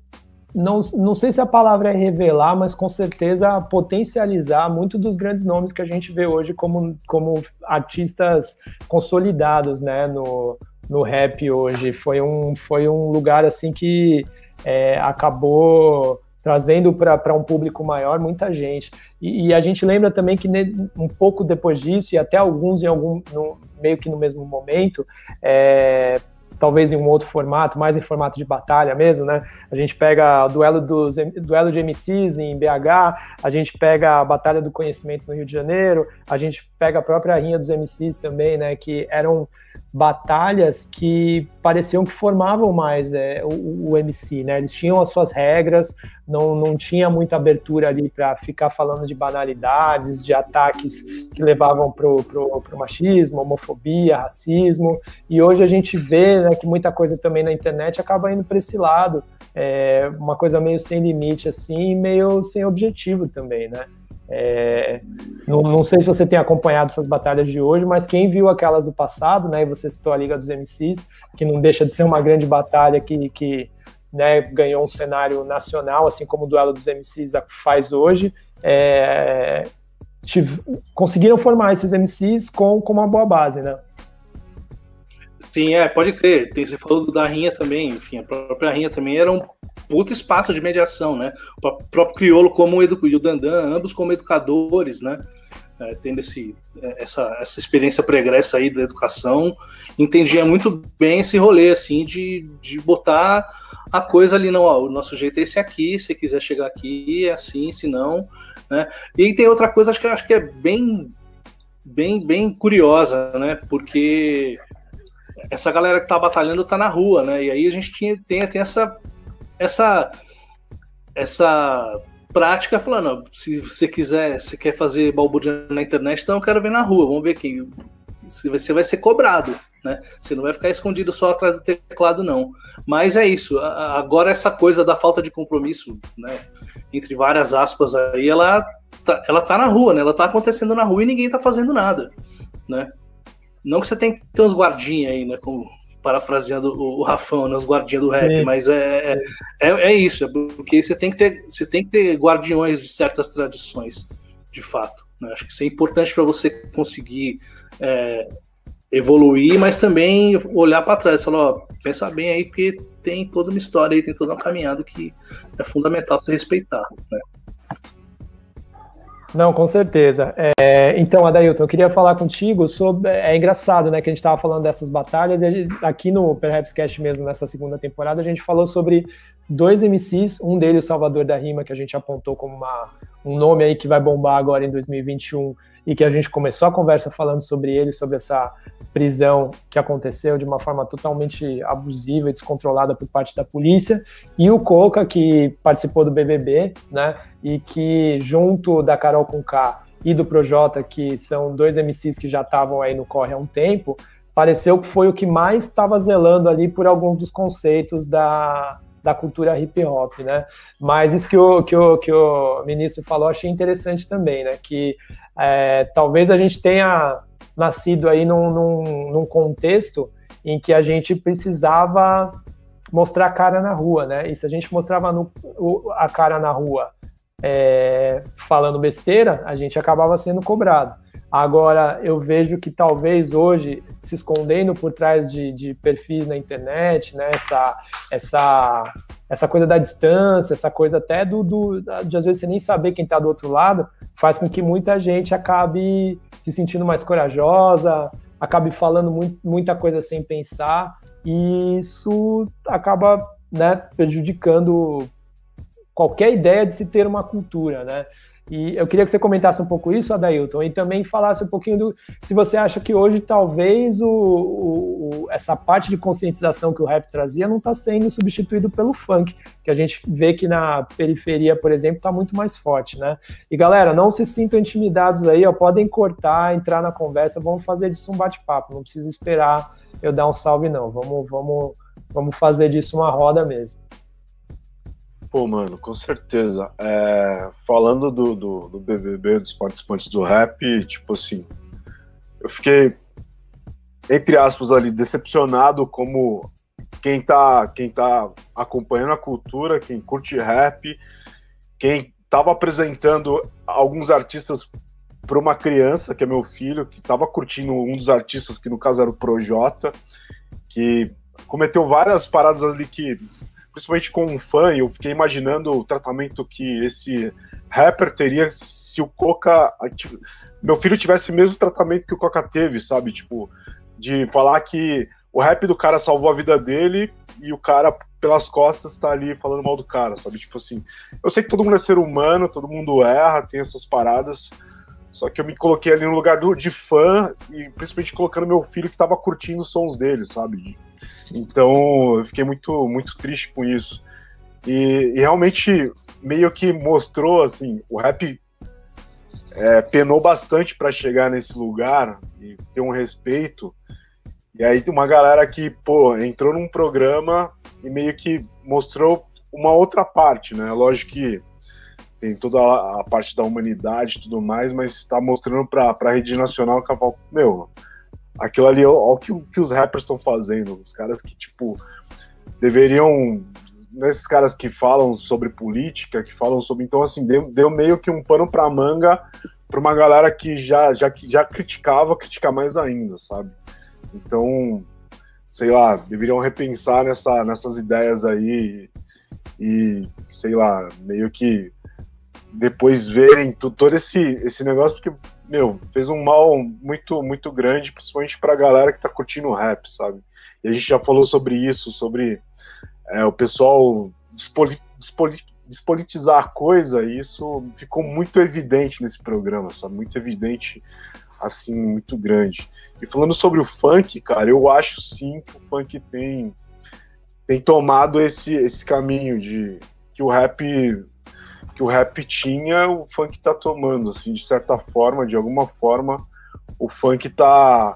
[SPEAKER 1] não sei se a palavra é revelar, mas com certeza potencializar muito dos grandes nomes que a gente vê hoje como artistas consolidados, né, no rap hoje. Foi um lugar assim que acabou trazendo para um público maior muita gente. E a gente lembra também que um pouco depois disso, e até alguns meio que no mesmo momento, talvez em um outro formato, mais em formato de batalha mesmo, né? A gente pega o duelo de MCs em BH, a gente pega a Batalha do Conhecimento no Rio de Janeiro, a gente pega a própria Rinha dos MCs também, né? Que eram batalhas que pareciam que formavam mais o MC, né? Eles tinham as suas regras, não tinha muita abertura ali para ficar falando de banalidades, de ataques que levavam pro machismo, homofobia, racismo. E hoje a gente vê, né, que muita coisa também na internet acaba indo para esse lado, uma coisa meio sem limite, assim, meio sem objetivo também, né? Não sei se você tem acompanhado essas batalhas de hoje, mas quem viu aquelas do passado, né, e você citou a Liga dos MCs, que não deixa de ser uma grande batalha que né, ganhou um cenário nacional, assim como o Duelo dos MCs faz hoje, conseguiram formar esses MCs com uma boa base, né?
[SPEAKER 4] Sim, pode crer. Você falou da Rinha também, enfim, a própria Rinha também era um puto espaço de mediação, né? O próprio Criolo e o Dandan, ambos como educadores, né? Tendo essa experiência pregressa aí da educação, entendia muito bem esse rolê, assim, de botar a coisa ali, não, ó, o nosso jeito é esse aqui, se quiser chegar aqui, é assim, se não, né? E aí tem outra coisa, acho que é bem curiosa, né? Porque essa galera que tá batalhando tá na rua, né? E aí a gente tem essa prática falando, se você quer fazer balbúrdia na internet, então eu quero ver na rua, vamos ver quem você vai ser cobrado, né? Você não vai ficar escondido só atrás do teclado, não. Mas é isso, agora essa coisa da falta de compromisso, né, entre várias aspas aí, ela tá na rua, né? Ela tá acontecendo na rua e ninguém tá fazendo nada, né? Não que você tem que ter uns guardinhas aí, né? Como parafraseando o Rafão, né, os guardinhas do rap, sim. Mas é isso, porque você tem que ter guardiões de certas tradições, de fato, né? Acho que isso é importante para você conseguir evoluir, mas também olhar para trás e falar, ó, pensa bem aí, porque tem toda uma história aí, tem toda uma caminhada que é fundamental você respeitar, né?
[SPEAKER 1] Não, com certeza. Então, Adailton, eu queria falar contigo sobre... É engraçado, né, que a gente estava falando dessas batalhas, e aqui no Perhapscast mesmo, nessa segunda temporada, a gente falou sobre dois MCs, um deles, o Salvador da Rima, que a gente apontou como um nome aí que vai bombar agora em 2021, e que a gente começou a conversa falando sobre ele, sobre essa prisão que aconteceu de uma forma totalmente abusiva e descontrolada por parte da polícia, e o Coca, que participou do BBB, né, e que junto da Carol Conká e do Projota, que são dois MCs que já estavam aí no corre há um tempo, pareceu que foi o que mais estava zelando ali por alguns dos conceitos da cultura hip hop, né? Mas isso que o ministro falou, achei interessante também, né? Que talvez a gente tenha nascido aí num contexto em que a gente precisava mostrar a cara na rua, né? E se a gente mostrava a cara na rua falando besteira, a gente acabava sendo cobrado. Agora, eu vejo que talvez hoje, se escondendo por trás de perfis na internet, né, essa coisa da distância, essa coisa até de às vezes você nem saber quem está do outro lado, faz com que muita gente acabe se sentindo mais corajosa, acabe falando muita coisa sem pensar, e isso acaba, né, prejudicando qualquer ideia de se ter uma cultura, né? E eu queria que você comentasse um pouco isso, Adailton, e também falasse um pouquinho se você acha que hoje talvez essa parte de conscientização que o rap trazia não está sendo substituído pelo funk, que a gente vê que na periferia, por exemplo, está muito mais forte, né? E galera, não se sintam intimidados aí, ó, podem cortar, entrar na conversa, vamos fazer disso um bate-papo, não precisa esperar eu dar um salve não, vamos fazer disso uma roda mesmo.
[SPEAKER 2] Pô, mano, com certeza. Falando do BBB, dos participantes do rap, tipo assim, eu fiquei, entre aspas, ali, decepcionado como quem tá acompanhando a cultura, quem curte rap, quem tava apresentando alguns artistas para uma criança, que é meu filho, que tava curtindo um dos artistas, que no caso era o Projota, que cometeu várias paradas ali que... principalmente com um fã, eu fiquei imaginando o tratamento que esse rapper teria se o Coca... meu filho tivesse o mesmo tratamento que o Coca teve, sabe? Tipo, de falar que o rap do cara salvou a vida dele e o cara, pelas costas, tá ali falando mal do cara, sabe? Tipo assim, eu sei que todo mundo é ser humano, todo mundo erra, tem essas paradas, só que eu me coloquei ali no lugar de fã e principalmente colocando meu filho que tava curtindo os sons dele, sabe? Então eu fiquei muito, muito triste com isso. E realmente meio que mostrou, assim, o rap penou bastante para chegar nesse lugar e ter um respeito. E aí tem uma galera que, pô, entrou num programa e meio que mostrou uma outra parte, né? Lógico que tem toda a parte da humanidade e tudo mais, mas está mostrando para a rede nacional que, meu, aquilo ali, olha o que os rappers estão fazendo, os caras que, tipo, deveriam, nesses caras que falam sobre política, que falam sobre, então, assim, deu meio que um pano pra manga pra uma galera que já criticava, criticar mais ainda, sabe? Então, sei lá, deveriam repensar nessas ideias aí e, sei lá, meio que depois verem todo esse negócio, porque, meu, fez um mal muito, muito grande, principalmente pra galera que tá curtindo o rap, sabe? E a gente já falou sobre isso, sobre o pessoal despolitizar a coisa, e isso ficou muito evidente nesse programa, sabe? Muito evidente, assim, muito grande. E falando sobre o funk, cara, eu acho sim que o funk tem tomado esse caminho de que o rap tinha, o funk tá tomando, assim, de certa forma, de alguma forma, o funk tá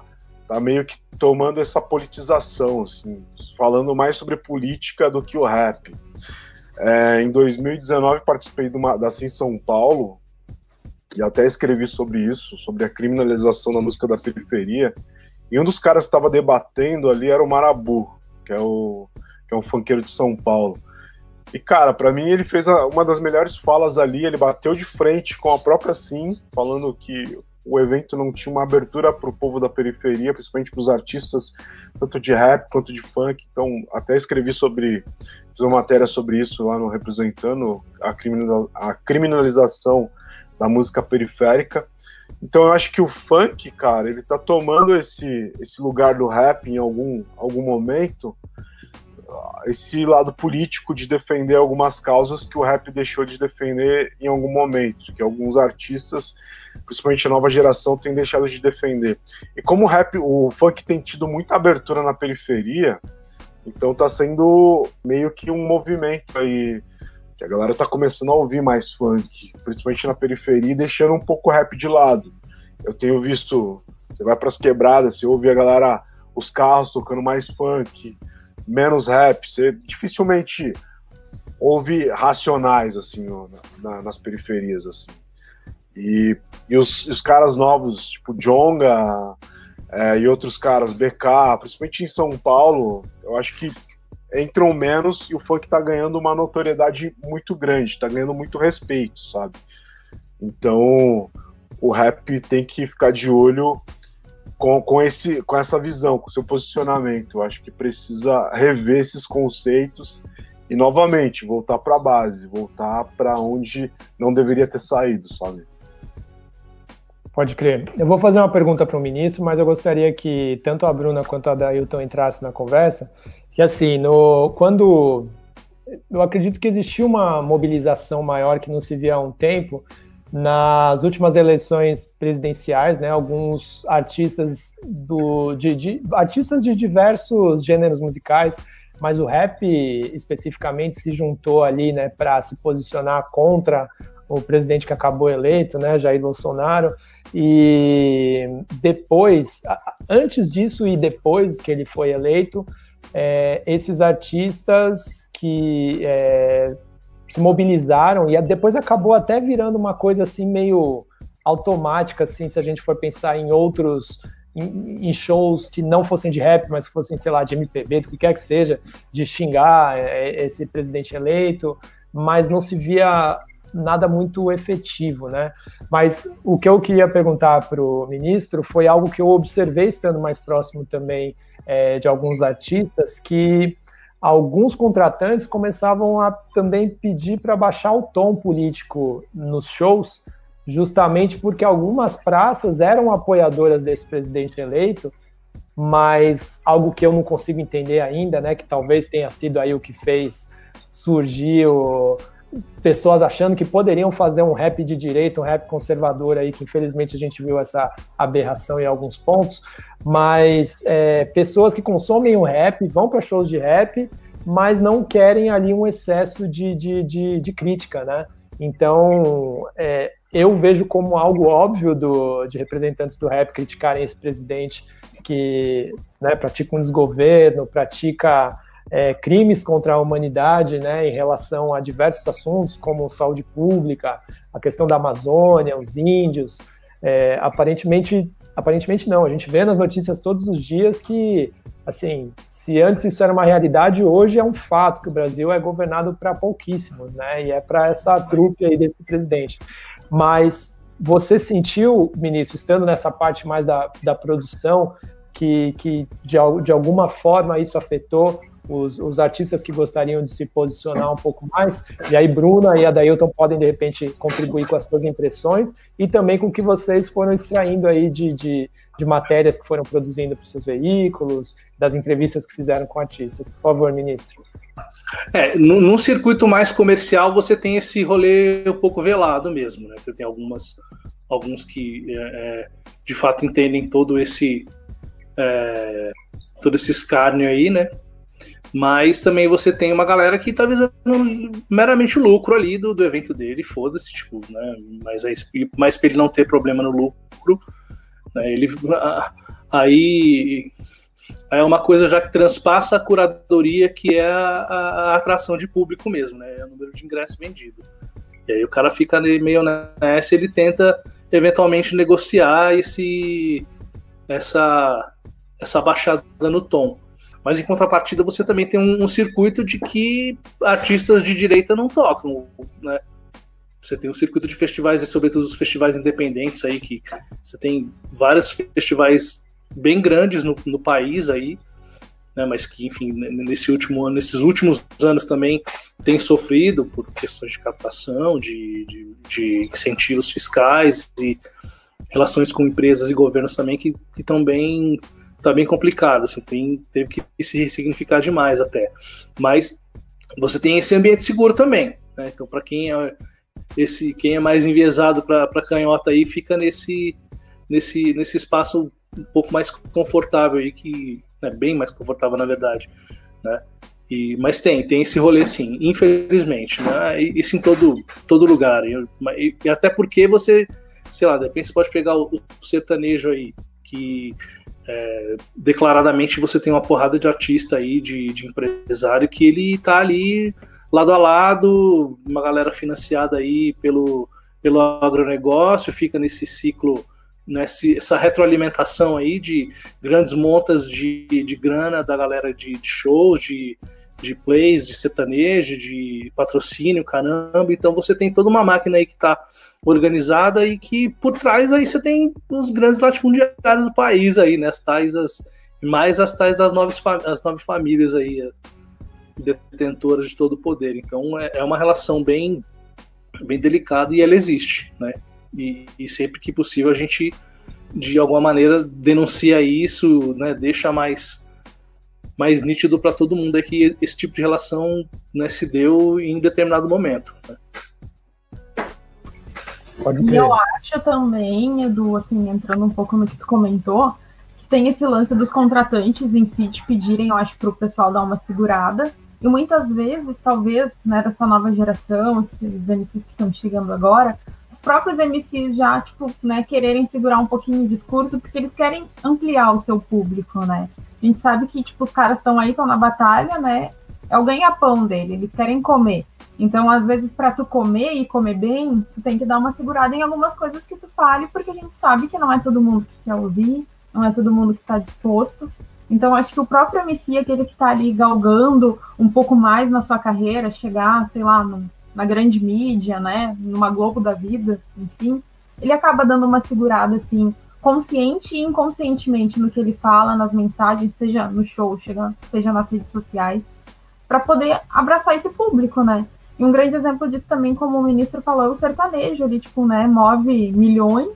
[SPEAKER 2] meio que tomando essa politização, assim, falando mais sobre política do que o rap. Em 2019 participei da Sim São Paulo e até escrevi sobre isso, sobre a criminalização da música da periferia, e um dos caras que estava debatendo ali era o Marabu, que é um funkeiro de São Paulo. E, cara, pra mim ele fez uma das melhores falas ali, ele bateu de frente com a própria Sim, falando que o evento não tinha uma abertura pro povo da periferia, principalmente pros artistas, tanto de rap quanto de funk. Então, até escrevi fiz uma matéria sobre isso lá no Representando, a criminalização da música periférica. Então, eu acho que o funk, cara, ele tá tomando esse lugar do rap em algum momento, esse lado político de defender algumas causas que o rap deixou de defender em algum momento, que alguns artistas, principalmente a nova geração, têm deixado de defender. E como o funk tem tido muita abertura na periferia, então tá sendo meio que um movimento aí, que a galera tá começando a ouvir mais funk, principalmente na periferia, e deixando um pouco o rap de lado. Eu tenho visto, você vai pras quebradas, você ouve a galera, os carros tocando mais funk, menos rap, você dificilmente ouve Racionais, assim, nas periferias, assim. E os caras novos, tipo Djonga e outros caras, BK, principalmente em São Paulo, eu acho que entram menos e o funk tá ganhando uma notoriedade muito grande, tá ganhando muito respeito, sabe? Então, o rap tem que ficar de olho com essa visão, com o seu posicionamento. Eu acho que precisa rever esses conceitos e, novamente, voltar para a base, voltar para onde não deveria ter saído, sabe?
[SPEAKER 1] Pode crer. Eu vou fazer uma pergunta para o ministro, mas eu gostaria que tanto a Bruna quanto a Dailton entrassem na conversa, que assim, quando eu acredito que existiu uma mobilização maior que não se via há um tempo, nas últimas eleições presidenciais, né, alguns artistas artistas de diversos gêneros musicais, mas o rap especificamente se juntou ali, né, para se posicionar contra o presidente que acabou eleito, né, Jair Bolsonaro, e depois, antes disso e depois que ele foi eleito, esses artistas que se mobilizaram e depois acabou até virando uma coisa assim meio automática, assim, se a gente for pensar em outros, em shows que não fossem de rap, mas que fossem, sei lá, de MPB, do que quer que seja, de xingar esse presidente eleito, mas não se via nada muito efetivo, né? Mas o que eu queria perguntar para o ministro foi algo que eu observei estando mais próximo também de alguns artistas, que alguns contratantes começavam a também pedir para baixar o tom político nos shows, justamente porque algumas praças eram apoiadoras desse presidente eleito, mas algo que eu não consigo entender ainda, né, que talvez tenha sido aí o que fez surgir pessoas achando que poderiam fazer um rap de direita, um rap conservador aí, que infelizmente a gente viu essa aberração em alguns pontos, mas pessoas que consomem o rap, vão para shows de rap, mas não querem ali um excesso de crítica, né? Então, eu vejo como algo óbvio de representantes do rap criticarem esse presidente que, né, pratica um desgoverno, pratica crimes contra a humanidade, né, em relação a diversos assuntos, como saúde pública, a questão da Amazônia, os índios. Aparentemente não, a gente vê nas notícias todos os dias que, assim, se antes isso era uma realidade, hoje é um fato que o Brasil é governado para pouquíssimos, né, e é para essa trupe aí desse presidente. Mas você sentiu, ministro, estando nessa parte mais da produção, que de alguma forma isso afetou os artistas que gostariam de se posicionar um pouco mais? E aí Bruna e a Dailton podem, de repente, contribuir com as suas impressões e também com o que vocês foram extraindo aí de matérias que foram produzindo para os seus veículos, das entrevistas que fizeram com artistas. Por favor, ministro.
[SPEAKER 4] Num circuito mais comercial, você tem esse rolê um pouco velado mesmo, né? Você tem alguns que, de fato, entendem todo esse escárnio aí, né? Mas também você tem uma galera que tá visando meramente o lucro ali do evento dele, foda-se, tipo, né? Mas pra ele não ter problema no lucro, né? Aí é uma coisa já que transpassa a curadoria, que é a atração de público mesmo, né? É o número de ingressos vendido. E aí o cara fica meio nessa, ele tenta eventualmente negociar essa baixada no tom. Mas em contrapartida você também tem um circuito de que artistas de direita não tocam, né? Você tem um circuito de festivais, e sobretudo os festivais independentes aí, que você tem vários festivais bem grandes no país aí, né? Mas que, enfim, nesses últimos anos também tem sofrido por questões de captação, de incentivos fiscais e relações com empresas e governos também que estão bem... Tá bem complicado, assim, teve que se ressignificar demais até. Mas você tem esse ambiente seguro também, né? Então, para quem é mais enviesado para canhota aí, fica nesse espaço um pouco mais confortável aí, que é bem mais confortável, na verdade, né? Mas tem esse rolê, sim, infelizmente, né? Isso em todo lugar. E até porque você, sei lá, de repente você pode pegar o sertanejo aí, que declaradamente você tem uma porrada de artista aí, de empresário, que ele tá ali lado a lado, uma galera financiada aí pelo agronegócio, fica nesse ciclo, essa retroalimentação aí de grandes montas de grana da galera de shows, de plays, de sertanejo, de patrocínio, caramba. Então você tem toda uma máquina aí que está organizada e que por trás aí você tem os grandes latifundiários do país aí, né? As tais das nove famílias aí, detentoras de todo o poder. Então é uma relação bem delicada e ela existe, né? E sempre que possível a gente, de alguma maneira, denuncia isso, né? Deixa mais nítido para todo mundo é que esse tipo de relação, né, se deu em determinado momento, né?
[SPEAKER 1] Pode crer.
[SPEAKER 3] E eu acho também, Edu, assim, entrando um pouco no que tu comentou, que tem esse lance dos contratantes em si te pedirem, eu acho, para o pessoal dar uma segurada. E muitas vezes, talvez, né, dessa nova geração, esses MCs que estão chegando agora, os próprios MCs já, tipo, né, quererem segurar um pouquinho o discurso, porque eles querem ampliar o seu público, né? A gente sabe que, tipo, os caras estão aí, estão na batalha, né? É o ganha-pão dele, eles querem comer. Então, às vezes, para tu comer e comer bem, tu tem que dar uma segurada em algumas coisas que tu fale, porque a gente sabe que não é todo mundo que quer ouvir, não é todo mundo que está disposto. Então, acho que o próprio MC, aquele que está ali galgando um pouco mais na sua carreira, chegar, sei lá, na grande mídia, né, numa Globo da vida, enfim, ele acaba dando uma segurada, assim, consciente e inconscientemente no que ele fala, nas mensagens, seja no show, seja nas redes sociais, para poder abraçar esse público, né? E um grande exemplo disso também, como o ministro falou, é o sertanejo, ele, tipo, né, move milhões.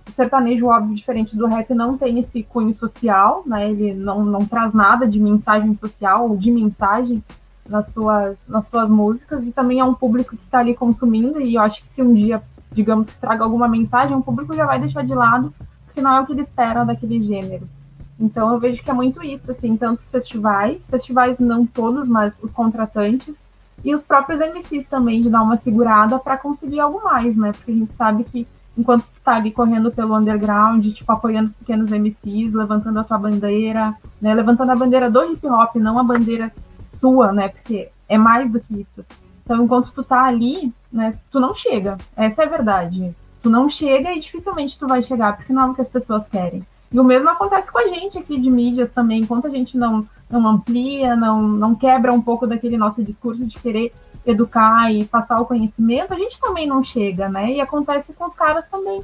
[SPEAKER 3] O sertanejo, óbvio, diferente do rap, não tem esse cunho social, né? Ele não traz nada de mensagem social ou de mensagem nas suas músicas, e também é um público que está ali consumindo, e eu acho que se um dia, digamos, que traga alguma mensagem, o público já vai deixar de lado, porque não é o que ele espera daquele gênero. Então eu vejo que é muito isso, assim, tantos festivais não todos, mas os contratantes, e os próprios MCs também, de dar uma segurada para conseguir algo mais, né? Porque a gente sabe que enquanto tu tá ali correndo pelo underground, tipo, apoiando os pequenos MCs, levantando a tua bandeira, né? Levantando a bandeira do hip hop, não a bandeira sua, né? Porque é mais do que isso. Então, enquanto tu tá ali, né, tu não chega. Essa é a verdade. Tu não chega e dificilmente tu vai chegar, porque não é o que as pessoas querem. E o mesmo acontece com a gente aqui de mídias também. Enquanto a gente não amplia, não quebra um pouco daquele nosso discurso de querer educar e passar o conhecimento, a gente também não chega, né? E acontece com os caras também.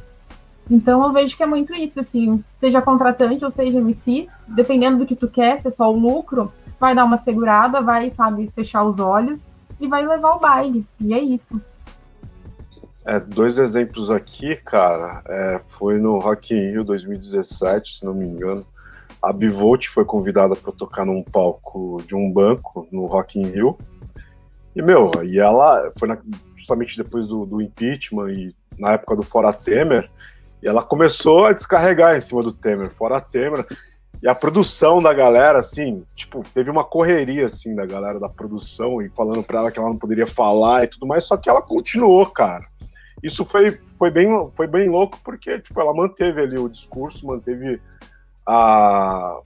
[SPEAKER 3] Então eu vejo que é muito isso, assim, seja contratante ou seja MC, dependendo do que tu quer, se é só o lucro, vai dar uma segurada, vai, sabe, fechar os olhos e vai levar o baile. E é isso.
[SPEAKER 2] Dois exemplos aqui, cara. Foi no Rock in Rio 2017, se não me engano. A Bivolt foi convidada para tocar num palco de um banco no Rock in Rio. E ela foi justamente depois do impeachment e na época do Fora Temer, e ela começou a descarregar em cima do Temer, Fora Temer. E a produção da galera, assim, tipo, teve uma correria, assim, da galera da produção, e falando pra ela que ela não poderia falar e tudo mais, só que ela continuou, cara. Isso foi bem louco, porque, tipo, ela manteve ali o discurso, manteve a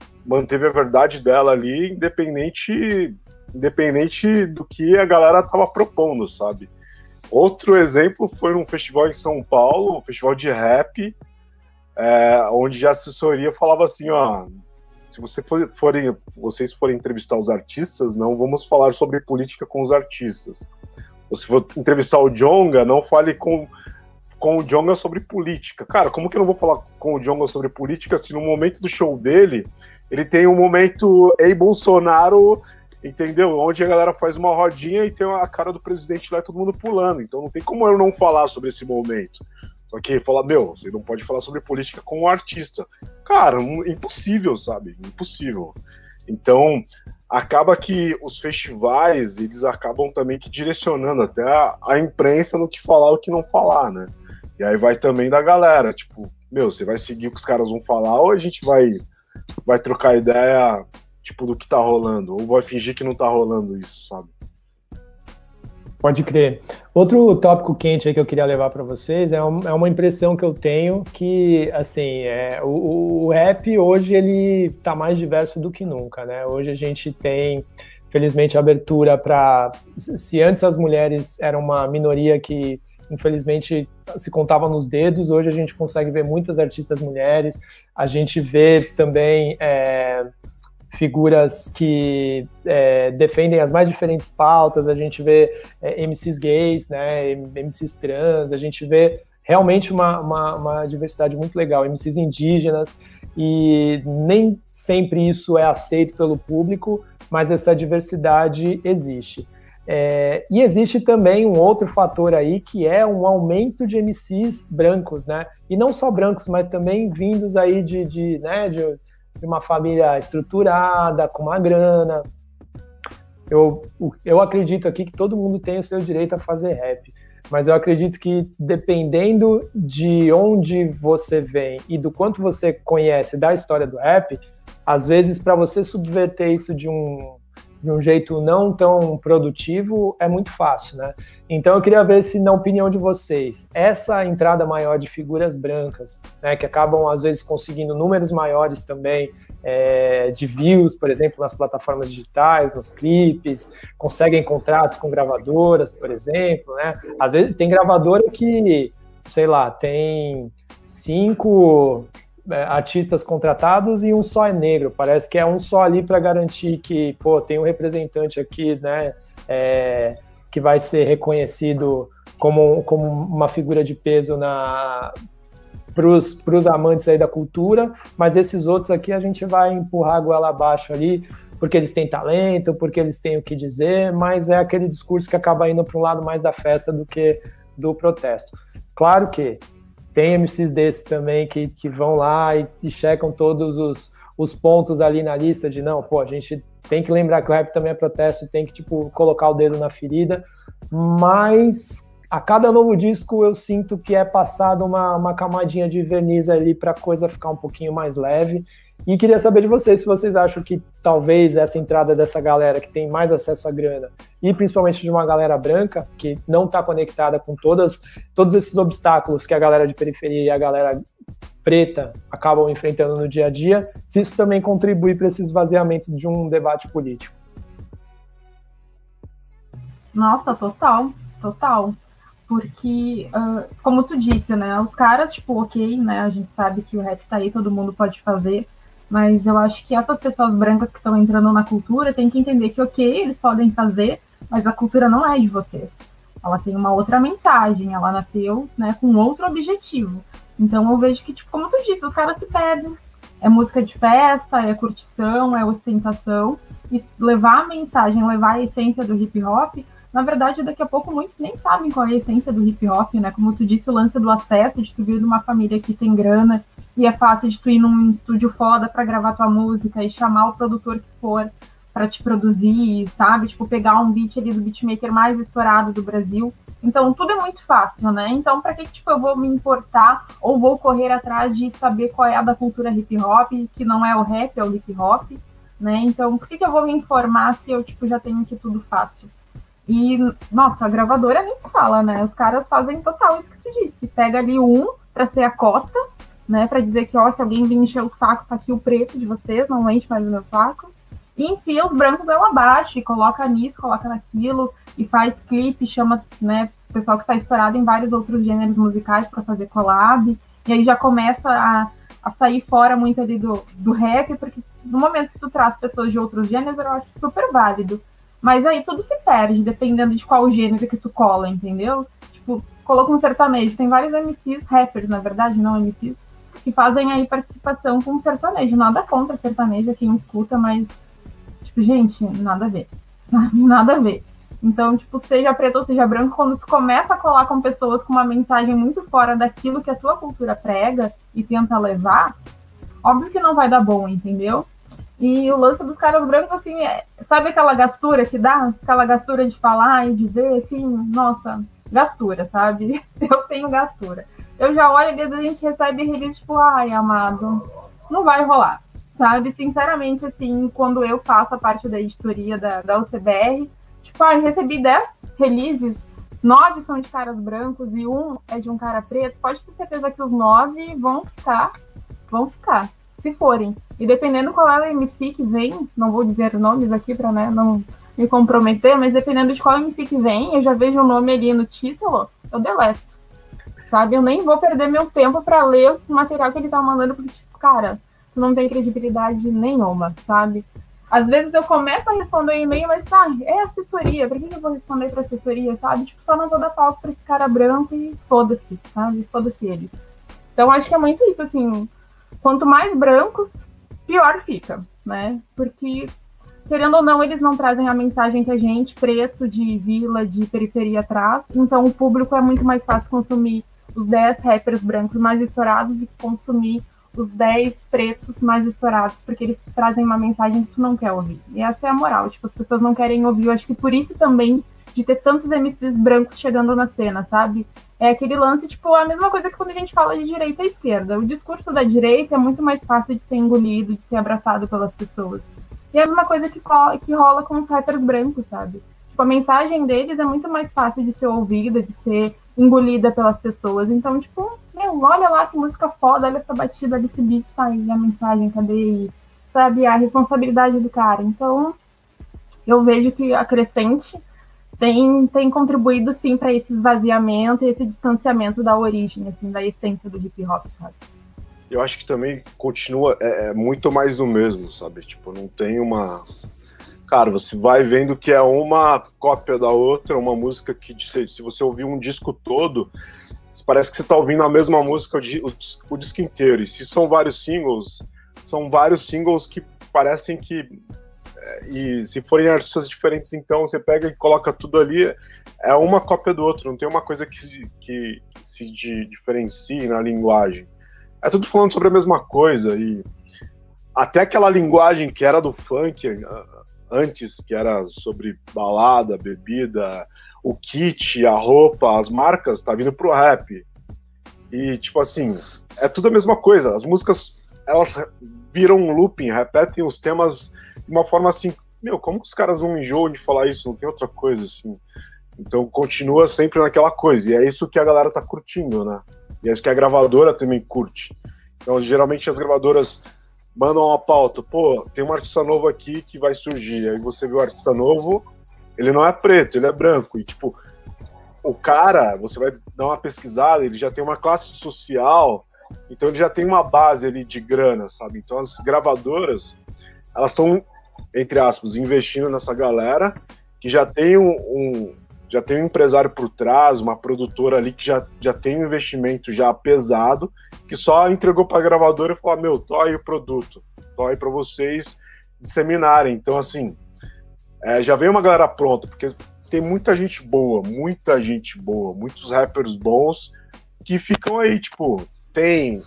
[SPEAKER 2] verdade dela ali, independente do que a galera tava propondo, sabe? Outro exemplo foi num festival em São Paulo, um festival de rap, onde a assessoria falava assim, ó, se vocês forem entrevistar os artistas, não vamos falar sobre política com os artistas. Ou se for entrevistar o Djonga, não fale com o Djonga sobre política. Cara, como que eu não vou falar com o Djonga sobre política se no momento do show dele, ele tem um momento Ei Bolsonaro, entendeu? Onde a galera faz uma rodinha e tem a cara do presidente lá e todo mundo pulando. Então não tem como eu não falar sobre esse momento. Só que falar, você não pode falar sobre política com um artista. Cara, impossível, sabe? Impossível. Então, acaba que os festivais, eles acabam também que direcionando até a imprensa no que falar ou o que não falar, né? E aí vai também da galera, tipo, você vai seguir o que os caras vão falar ou a gente vai trocar ideia, tipo, do que tá rolando, ou vai fingir que não tá rolando isso, sabe?
[SPEAKER 1] Pode crer. Outro tópico quente aí que eu queria levar para vocês é uma impressão que eu tenho que, assim, o rap hoje ele tá mais diverso do que nunca, né? Hoje a gente tem, felizmente, abertura para... Se antes as mulheres eram uma minoria que infelizmente se contava nos dedos. Hoje a gente consegue ver muitas artistas mulheres, a gente vê também figuras que defendem as mais diferentes pautas, a gente vê MCs gays, né, MCs trans, a gente vê realmente uma diversidade muito legal, MCs indígenas, e nem sempre isso é aceito pelo público, mas essa diversidade existe. E existe também um outro fator aí, que é um aumento de MCs brancos, né? E não só brancos, mas também vindos aí de uma família estruturada, com uma grana. Eu acredito aqui que todo mundo tem o seu direito a fazer rap, mas eu acredito que dependendo de onde você vem e do quanto você conhece da história do rap, às vezes para você subverter isso de um jeito não tão produtivo é muito fácil, né? Então eu queria ver se, na opinião de vocês, essa entrada maior de figuras brancas, né, que acabam às vezes conseguindo números maiores também, de views, por exemplo, nas plataformas digitais, nos clipes, conseguem contratos com gravadoras, por exemplo, né? Às vezes tem gravadora que, sei lá, tem 5 artistas contratados e um só é negro. Parece que é um só ali para garantir que, pô, tem um representante aqui, né, que vai ser reconhecido como uma figura de peso para os amantes aí da cultura, mas esses outros aqui a gente vai empurrar a goela abaixo ali, porque eles têm talento, porque eles têm o que dizer, mas é aquele discurso que acaba indo para um lado mais da festa do que do protesto. Claro que tem MCs desses também que vão lá e checam todos os pontos ali na lista de não, pô, a gente tem que lembrar que o rap também é protesto, tem que, tipo, colocar o dedo na ferida, mas a cada novo disco eu sinto que é passado uma camadinha de verniz ali para a coisa ficar um pouquinho mais leve. E queria saber de vocês se vocês acham que talvez essa entrada dessa galera que tem mais acesso à grana, e principalmente de uma galera branca, que não está conectada com todos esses obstáculos que a galera de periferia e a galera preta acabam enfrentando no dia a dia, se isso também contribui para esse esvaziamento de um debate político.
[SPEAKER 3] Nossa, total. Porque, como tu disse, né, os caras, tipo, ok, né, a gente sabe que o rap tá aí, todo mundo pode fazer, mas eu acho que essas pessoas brancas que estão entrando na cultura têm que entender que, ok, eles podem fazer, mas a cultura não é de vocês. Ela tem uma outra mensagem, ela nasceu, né, com outro objetivo. Então eu vejo que, tipo, como tu disse, os caras se perdem. É música de festa, é curtição, é ostentação, e levar a mensagem, levar a essência do hip hop. Na verdade, daqui a pouco muitos nem sabem qual é a essência do hip hop, né? Como tu disse, o lance do acesso, de tu vir de uma família que tem grana e é fácil de tu ir num estúdio foda pra gravar tua música e chamar o produtor que for pra te produzir, sabe? Tipo, pegar um beat ali do beatmaker mais estourado do Brasil. Então, tudo é muito fácil, né? Então, pra que tipo, eu vou me importar ou vou correr atrás de saber qual é a da cultura hip hop, que não é o rap, é o hip hop, né? Então, por que eu vou me informar se eu, tipo, já tenho aqui tudo fácil? E, nossa, a gravadora nem se fala, né? Os caras fazem total isso que tu disse. Pega ali pra ser a cota, né? Pra dizer que, ó, se alguém vir encher o saco, tá aqui o preto de vocês, não enche mais o meu saco. E enfia os brancos dela abaixo, e coloca nisso, coloca naquilo, e faz clipe, chama, né, o pessoal que tá estourado em vários outros gêneros musicais pra fazer collab. E aí já começa a sair fora muito ali do rap, porque no momento que tu traz pessoas de outros gêneros, eu acho super válido. Mas aí tudo se perde, dependendo de qual gênero que tu cola, entendeu? Tipo, coloca um sertanejo. Tem vários MCs, rappers, na verdade, não MCs, que fazem aí participação com sertanejo. Nada contra sertanejo, quem escuta, mas, tipo, gente, nada a ver. Nada a ver. Então, tipo, seja preto ou seja branco, quando tu começa a colar com pessoas com uma mensagem muito fora daquilo que a tua cultura prega e tenta levar, óbvio que não vai dar bom, entendeu? E o lance dos caras brancos, assim, sabe aquela gastura que dá? Aquela gastura de falar e de ver, assim, nossa, gastura, sabe? Eu tenho gastura. Eu já olho e a gente recebe release, tipo, ai, amado, não vai rolar, sabe? Sinceramente, assim, quando eu faço a parte da editoria da UCBR, tipo, recebi 10 releases, 9 são de caras brancos e 1 é de um cara preto, pode ter certeza que os 9 vão ficar. Se forem. E dependendo qual é o MC que vem, não vou dizer nomes aqui para, né, me comprometer, mas dependendo de qual MC que vem, eu já vejo o nome ali no título, eu deleto, sabe? Eu nem vou perder meu tempo para ler o material que ele tá mandando, porque, tipo, cara, tu não tem credibilidade nenhuma, sabe? Às vezes eu começo a responder um e-mail, mas tá, é assessoria, por que eu vou responder pra assessoria, sabe? Tipo, só não vou dar palco pra esse cara branco e foda-se, sabe? Foda-se ele. Então, acho que é muito isso, assim, quanto mais brancos, pior fica, né? Porque, querendo ou não, eles não trazem a mensagem que a gente, preto, de vila, de periferia, traz. Então, o público é muito mais fácil consumir os 10 rappers brancos mais estourados do que consumir os 10 pretos mais estourados, porque eles trazem uma mensagem que tu não quer ouvir. E essa é a moral, tipo, as pessoas não querem ouvir. Eu acho que por isso também, de ter tantos MCs brancos chegando na cena, sabe? É aquele lance, tipo, a mesma coisa que quando a gente fala de direita e esquerda. O discurso da direita é muito mais fácil de ser engolido, de ser abraçado pelas pessoas. E é a mesma coisa que rola com os rappers brancos, sabe? Tipo, a mensagem deles é muito mais fácil de ser ouvida, de ser engolida pelas pessoas. Então, tipo, meu, olha lá que música foda, olha essa batida, olha esse beat, tá aí, a mensagem, cadê aí? Sabe, a responsabilidade do cara. Então, eu vejo que a Crescente tem contribuído, sim, para esse esvaziamento e esse distanciamento da origem, assim, da essência do hip hop, sabe?
[SPEAKER 2] Eu acho que também continua, muito mais do mesmo, sabe? Tipo, não tem uma... Cara, você vai vendo que é uma cópia da outra, uma música que, se você ouvir um disco todo, parece que você tá ouvindo a mesma música o disco inteiro. E se são vários singles que parecem que... E se forem artistas diferentes, então você pega e coloca tudo ali, é uma cópia do outro, não tem uma coisa que se diferencie na linguagem. É tudo falando sobre a mesma coisa, e até aquela linguagem que era do funk antes, que era sobre balada, bebida, o kit, a roupa, as marcas, tá vindo pro rap. E, tipo assim, é tudo a mesma coisa. As músicas, elas viram um looping, repetem os temas de uma forma assim, meu, como que os caras não enjoam de falar isso? Não tem outra coisa, assim. Então, continua sempre naquela coisa. E é isso que a galera tá curtindo, né? E é isso que a gravadora também curte. Então, geralmente, as gravadoras mandam uma pauta. Pô, tem um artista novo aqui que vai surgir. Aí você vê o artista novo, ele não é preto, ele é branco. E, tipo, o cara, você vai dar uma pesquisada, ele já tem uma classe social, então ele já tem uma base ali de grana, sabe? Então, as gravadoras, elas estão, entre aspas, investindo nessa galera que já tem já tem um empresário por trás, uma produtora ali que já tem um investimento já pesado, que só entregou para a gravadora e falou, meu, tô aí o produto, tô aí para vocês disseminarem. Então, assim, já veio uma galera pronta, porque tem muita gente boa, muitos rappers bons que ficam aí, tipo, tem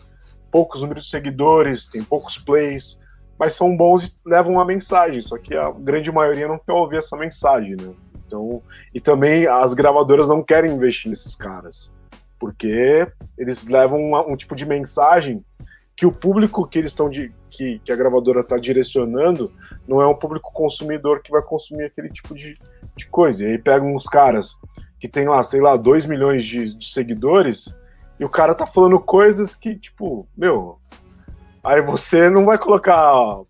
[SPEAKER 2] poucos números de seguidores, tem poucos plays, mas são bons e levam uma mensagem, só que a grande maioria não quer ouvir essa mensagem, né? Então, e também as gravadoras não querem investir nesses caras, porque eles levam um tipo de mensagem que o público que eles estão que a gravadora está direcionando não é um público consumidor que vai consumir aquele tipo de coisa. E aí pegam uns caras que tem lá, sei lá, 2 milhões de seguidores e o cara tá falando coisas que, tipo, meu, aí você não vai colocar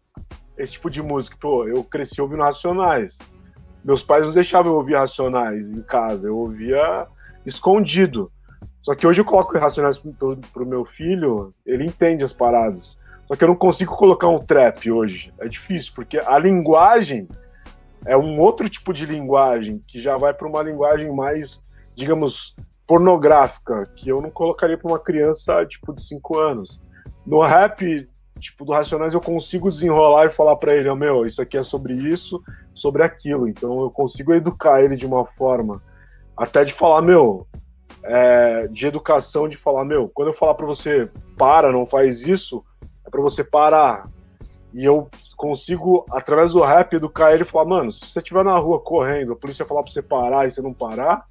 [SPEAKER 2] esse tipo de música. Pô, eu cresci ouvindo Racionais. Meus pais não deixavam eu ouvir Racionais em casa, eu ouvia escondido. Só que hoje eu coloco Racionais pro meu filho, ele entende as paradas. Só que eu não consigo colocar um trap hoje. É difícil, porque a linguagem é um outro tipo de linguagem, que já vai para uma linguagem mais, digamos, pornográfica, que eu não colocaria para uma criança, tipo, de 5 anos. No rap, tipo, do Racionais, eu consigo desenrolar e falar para ele, meu, isso aqui é sobre isso, sobre aquilo. Então eu consigo educar ele de uma forma, até de falar, meu, de educação, de falar, meu, quando eu falar para você, para, não faz isso, é para você parar. E eu consigo, através do rap, educar ele e falar, mano, se você estiver na rua correndo, a polícia falar para você parar e você não parar,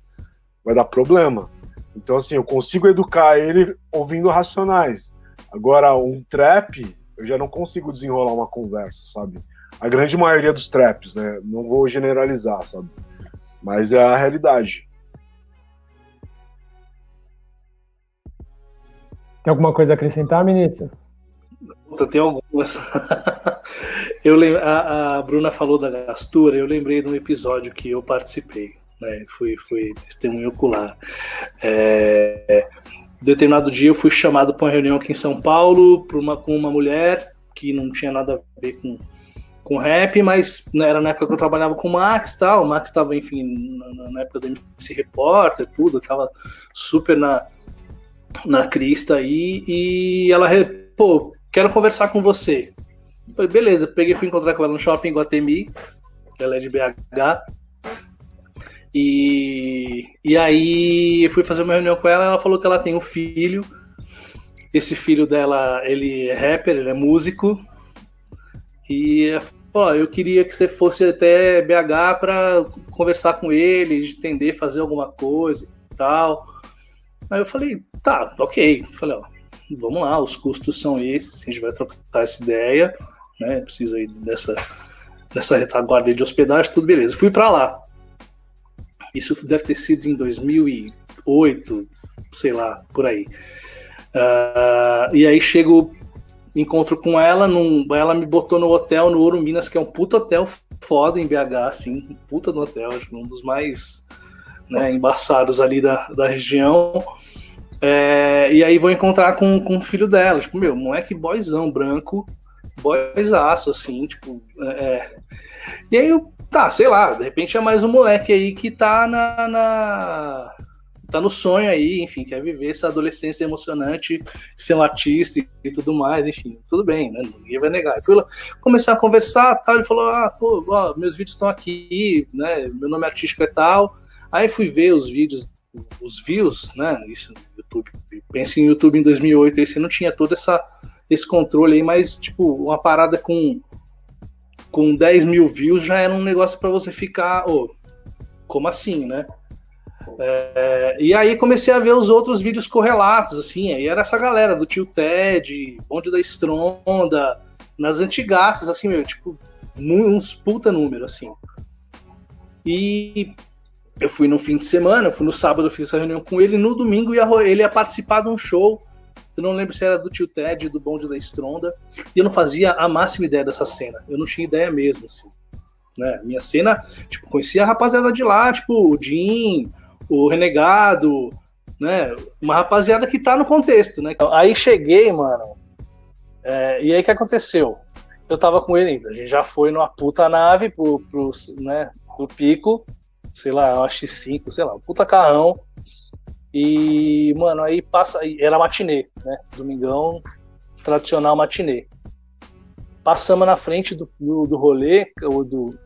[SPEAKER 2] vai dar problema. Então, assim, eu consigo educar ele ouvindo Racionais. Agora, um trap, eu já não consigo desenrolar uma conversa, sabe? A grande maioria dos traps, né? Não vou generalizar, sabe? Mas é a realidade.
[SPEAKER 1] Tem alguma coisa a acrescentar, ministro?
[SPEAKER 4] Tem algumas. A Bruna falou da gastura, eu lembrei de um episódio que eu participei, né? Fui testemunho ocular. Determinado dia eu fui chamado para uma reunião aqui em São Paulo com uma mulher que não tinha nada a ver com rap, mas era na época que eu trabalhava com o Max e tal. O Max estava, enfim, na época do MC Repórter, tudo, estava super na crista aí, e ela, pô, quero conversar com você. Eu falei, beleza, fui encontrar com ela no shopping Guatemi, ela é de BH, e aí eu fui fazer uma reunião com ela falou que ela tem um filho, esse filho dela, ele é rapper, ele é músico, e eu queria que você fosse até BH para conversar com ele, entender, fazer alguma coisa e tal. Aí eu falei, tá, ok. Falei, vamos lá, os custos são esses, a gente vai trocar essa ideia, né? Precisa aí dessa retaguarda de hospedagem, tudo beleza. Fui para lá. Isso deve ter sido em 2008, sei lá, por aí. E aí encontro com ela, ela me botou no hotel no Ouro Minas, que é um puta hotel foda em BH, assim, um puta no hotel, um dos mais, né, embaçados ali da região. E aí vou encontrar com o filho dela, tipo, moleque boyzão, branco, boyzaço, assim, tipo, E aí sei lá, de repente é mais um moleque aí que tá tá no sonho aí, enfim, quer viver essa adolescência emocionante, ser um artista e tudo mais, enfim, tudo bem, né? Ninguém vai negar. Eu fui lá começar a conversar, tal, ele falou, meus vídeos estão aqui, né? Meu nome artístico é tal. Aí fui ver os vídeos, os views, né? Isso no YouTube. Pensa em YouTube em 2008, aí você não tinha todo esse controle aí, mas tipo, uma parada com 10 mil views já era um negócio para você ficar, como assim, né? E aí comecei a ver os outros vídeos correlatos, assim, aí era essa galera do Tio Ted, Bonde da Estronda, nas antigaças, assim, tipo, uns puta número, assim. E eu fui no fim de semana, no sábado eu fiz essa reunião com ele, no domingo ele ia participar de um show, eu não lembro se era do Tio Ted, do Bonde da Estronda, e eu não fazia a máxima ideia dessa cena, eu não tinha ideia mesmo, assim, né? Minha cena, tipo, conhecia a rapaziada de lá, tipo, o Jim, o Renegado, né? Uma rapaziada que tá no contexto, né? Aí cheguei, mano, e aí o que aconteceu? Eu tava com ele ainda, a gente já foi numa puta nave pro pico, sei lá, uma X5, sei lá, um puta carrão, e, mano, aí era matinê, né? Domingão, tradicional matinê. Passamos na frente do rolê,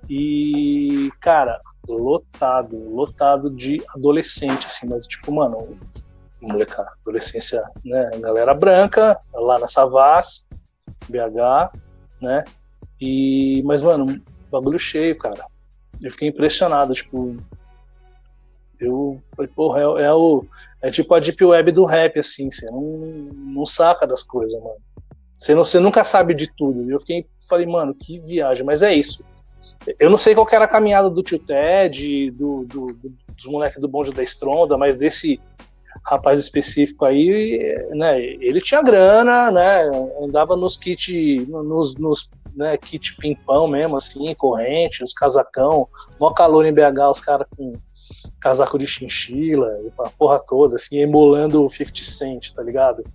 [SPEAKER 4] e, cara, lotado de adolescente, assim, mas tipo, mano, molecada, adolescência, né, galera branca, lá na Savassi, BH, né, mas, mano, bagulho cheio, cara, eu fiquei impressionado, tipo, eu falei, porra, é tipo a deep web do rap, assim, você não saca das coisas, mano, você nunca sabe de tudo, e eu falei, mano, que viagem, mas é isso. Eu não sei qual que era a caminhada do Tio Ted, dos moleques do Bonde da Estronda, mas desse rapaz específico aí, né, ele tinha grana, né, andava nos kit, né, kit pimpão mesmo, assim, corrente, os casacão, mó calor em BH, os caras com casaco de chinchila, a porra toda, assim, emulando o 50 Cent, tá ligado?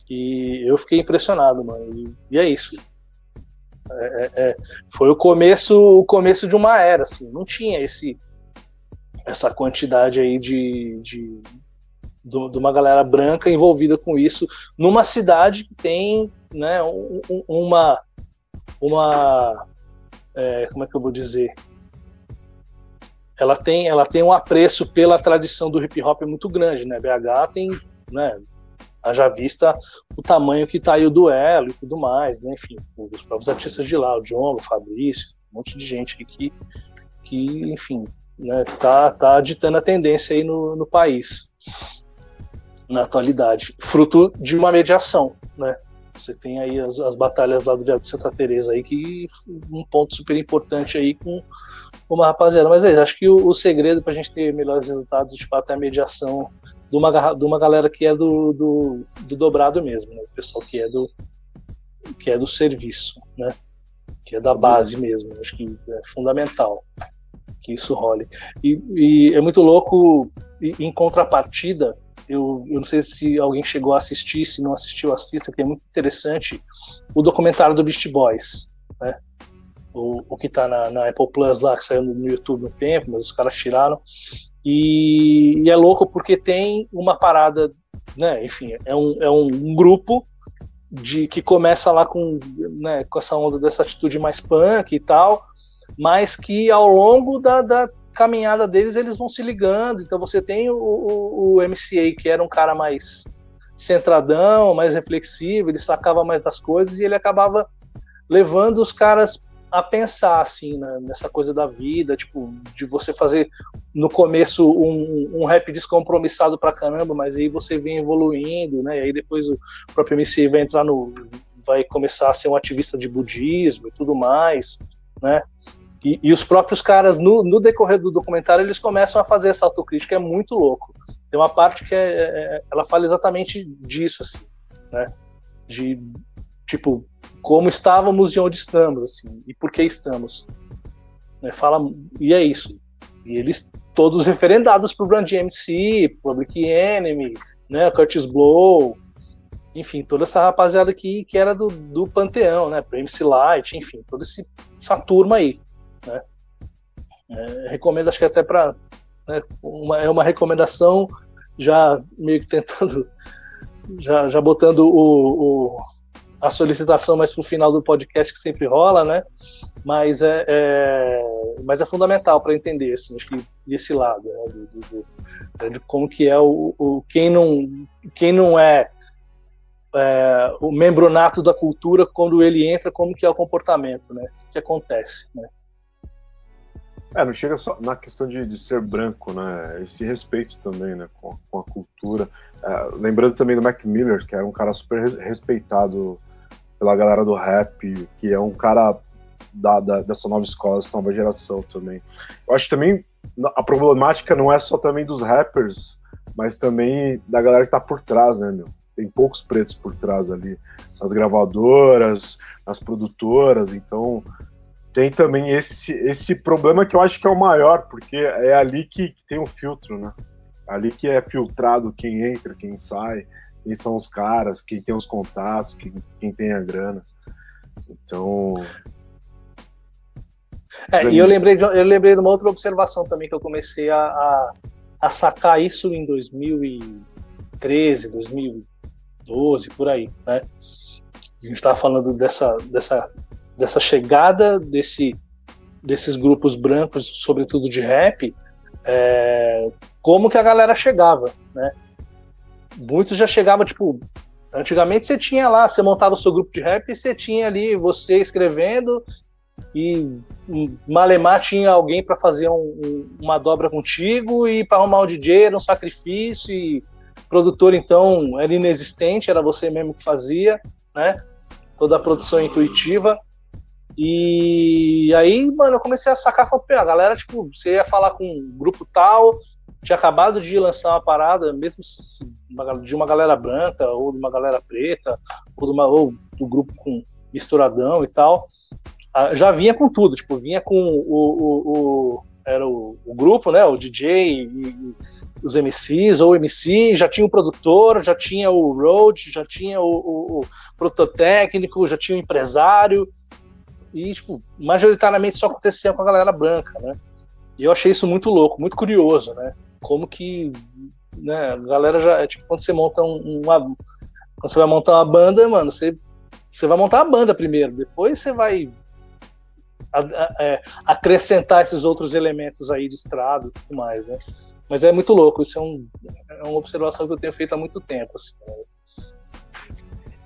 [SPEAKER 4] E eu fiquei impressionado, mano, e é isso. Foi o começo de uma era, assim, não tinha essa quantidade aí de uma galera branca envolvida com isso, numa cidade que tem, né, uma como é que eu vou dizer? Ela tem um apreço pela tradição do hip hop muito grande, né? BH tem, né, haja vista o tamanho que tá aí o Duelo e tudo mais, né? Enfim, os próprios artistas de lá, o Djonga, o Fabrício, um monte de gente aí que enfim, né, tá ditando a tendência aí no país, na atualidade, fruto de uma mediação, né? Você tem aí as batalhas lá do Diabo de Santa Teresa aí, que um ponto super importante aí com uma rapaziada, mas acho que o segredo pra gente ter melhores resultados, de fato, é a mediação de uma galera que é do dobrado mesmo, né? O pessoal que é do serviço, né? que é da base mesmo. Acho que é fundamental que isso role. E é muito louco, em contrapartida, eu não sei se alguém chegou a assistir, se não assistiu, assista, que é muito interessante, o documentário do Beast Boys, né? O que tá na Apple Plus lá, que saiu no YouTube no tempo, mas os caras tiraram. E é louco porque tem uma parada, né? Enfim, é um grupo que começa lá com essa onda dessa atitude mais punk e tal, mas que ao longo da caminhada deles, eles vão se ligando. Então você tem o MCA, que era um cara mais centradão, mais reflexivo, ele sacava mais das coisas e ele acabava levando os caras a pensar assim, né, nessa coisa da vida, tipo, de você fazer no começo um rap descompromissado pra caramba, mas aí você vem evoluindo, né, e aí depois o próprio MC vai começar a ser um ativista de budismo e tudo mais, né, e os próprios caras, no decorrer do documentário, eles começam a fazer essa autocrítica, é muito louco. Tem uma parte que ela fala exatamente disso, assim, né, de, tipo, como estávamos e onde estamos, assim, e por que estamos. E é isso. E eles todos referendados pro Run DMC, Public Enemy, né, Curtis Blow, enfim, toda essa rapaziada que era do panteão, né, pro MC Light, enfim, toda essa turma aí, né. Recomendo, acho que até para, né, é uma recomendação já meio que tentando, já botando a solicitação mais pro final do podcast, que sempre rola, né? Mas mas é fundamental para entender, assim, acho que desse lado, né? De como que é quem não é o membro nato da cultura, quando ele entra, como que é o comportamento, né? O que acontece, né?
[SPEAKER 2] Não chega só na questão de ser branco, né? Esse respeito também, né, com a cultura. Lembrando também do Mac Miller, que era um cara super respeitado pela galera do rap, que é um cara dessa nova escola, dessa nova geração também. Eu acho que também a problemática não é só também dos rappers, mas também da galera que tá por trás, né, meu? Tem poucos pretos por trás ali, nas gravadoras, nas produtoras, então tem também esse problema que eu acho que é o maior, porque é ali que tem o filtro, né? Ali que é filtrado quem entra, quem sai, quem são os caras, quem tem os contatos, quem tem a grana. Então...
[SPEAKER 4] E eu lembrei de uma outra observação também, que eu comecei a sacar isso em 2013, 2012, por aí, né? A gente estava falando dessa chegada desses grupos brancos, sobretudo de rap, como que a galera chegava, né? Muitos já chegavam, tipo, antigamente você montava o seu grupo de rap e você tinha ali você escrevendo e malemar tinha alguém para fazer uma dobra contigo, e para arrumar um DJ era um sacrifício, e produtor então era inexistente, era você mesmo que fazia, né? Toda a produção intuitiva. E aí, mano, eu comecei a sacar, a galera, tipo, você ia falar com um grupo tal, tinha acabado de lançar uma parada, mesmo de uma galera branca, ou de uma galera preta, ou do grupo com misturadão e tal, já vinha com tudo, tipo, vinha com era o grupo, né, o DJ e os MCs, ou MC, já tinha o produtor, já tinha o road, já tinha o prototécnico, já tinha o empresário, e, tipo, majoritariamente só acontecia com a galera branca, né, e eu achei isso muito louco, muito curioso, né, como que, né, a galera já, tipo, quando você monta quando você vai montar uma banda, mano, você vai montar a banda primeiro, depois você vai acrescentar esses outros elementos aí de estrado e tudo mais, né? Mas é muito louco, isso é uma observação que eu tenho feito há muito tempo, assim, né?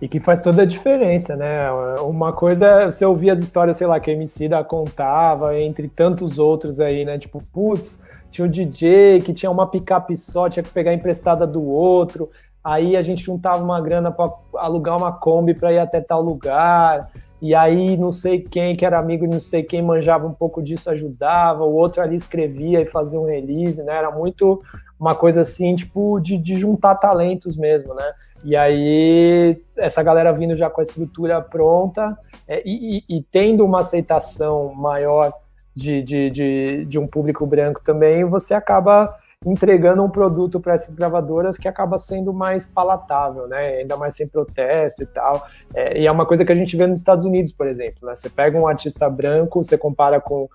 [SPEAKER 1] E que faz toda a diferença, né? Uma coisa é você ouvir as histórias, sei lá, que a Emicida contava, entre tantos outros aí, né? Tipo, putz, tinha um DJ que tinha uma picape só, tinha que pegar emprestada do outro, aí a gente juntava uma grana para alugar uma Kombi para ir até tal lugar, e aí não sei quem que era amigo, não sei quem manjava um pouco disso, ajudava, o outro ali escrevia e fazia um release, né? Era muito uma coisa assim, tipo, de juntar talentos mesmo, né? E aí, essa galera vindo já com a estrutura pronta e tendo uma aceitação maior de um público branco também, você acaba entregando um produto para essas gravadoras que acaba sendo mais palatável, né? Ainda mais sem protesto e tal. E é uma coisa que a gente vê nos Estados Unidos, por exemplo, né? Você pega um artista branco, você compara com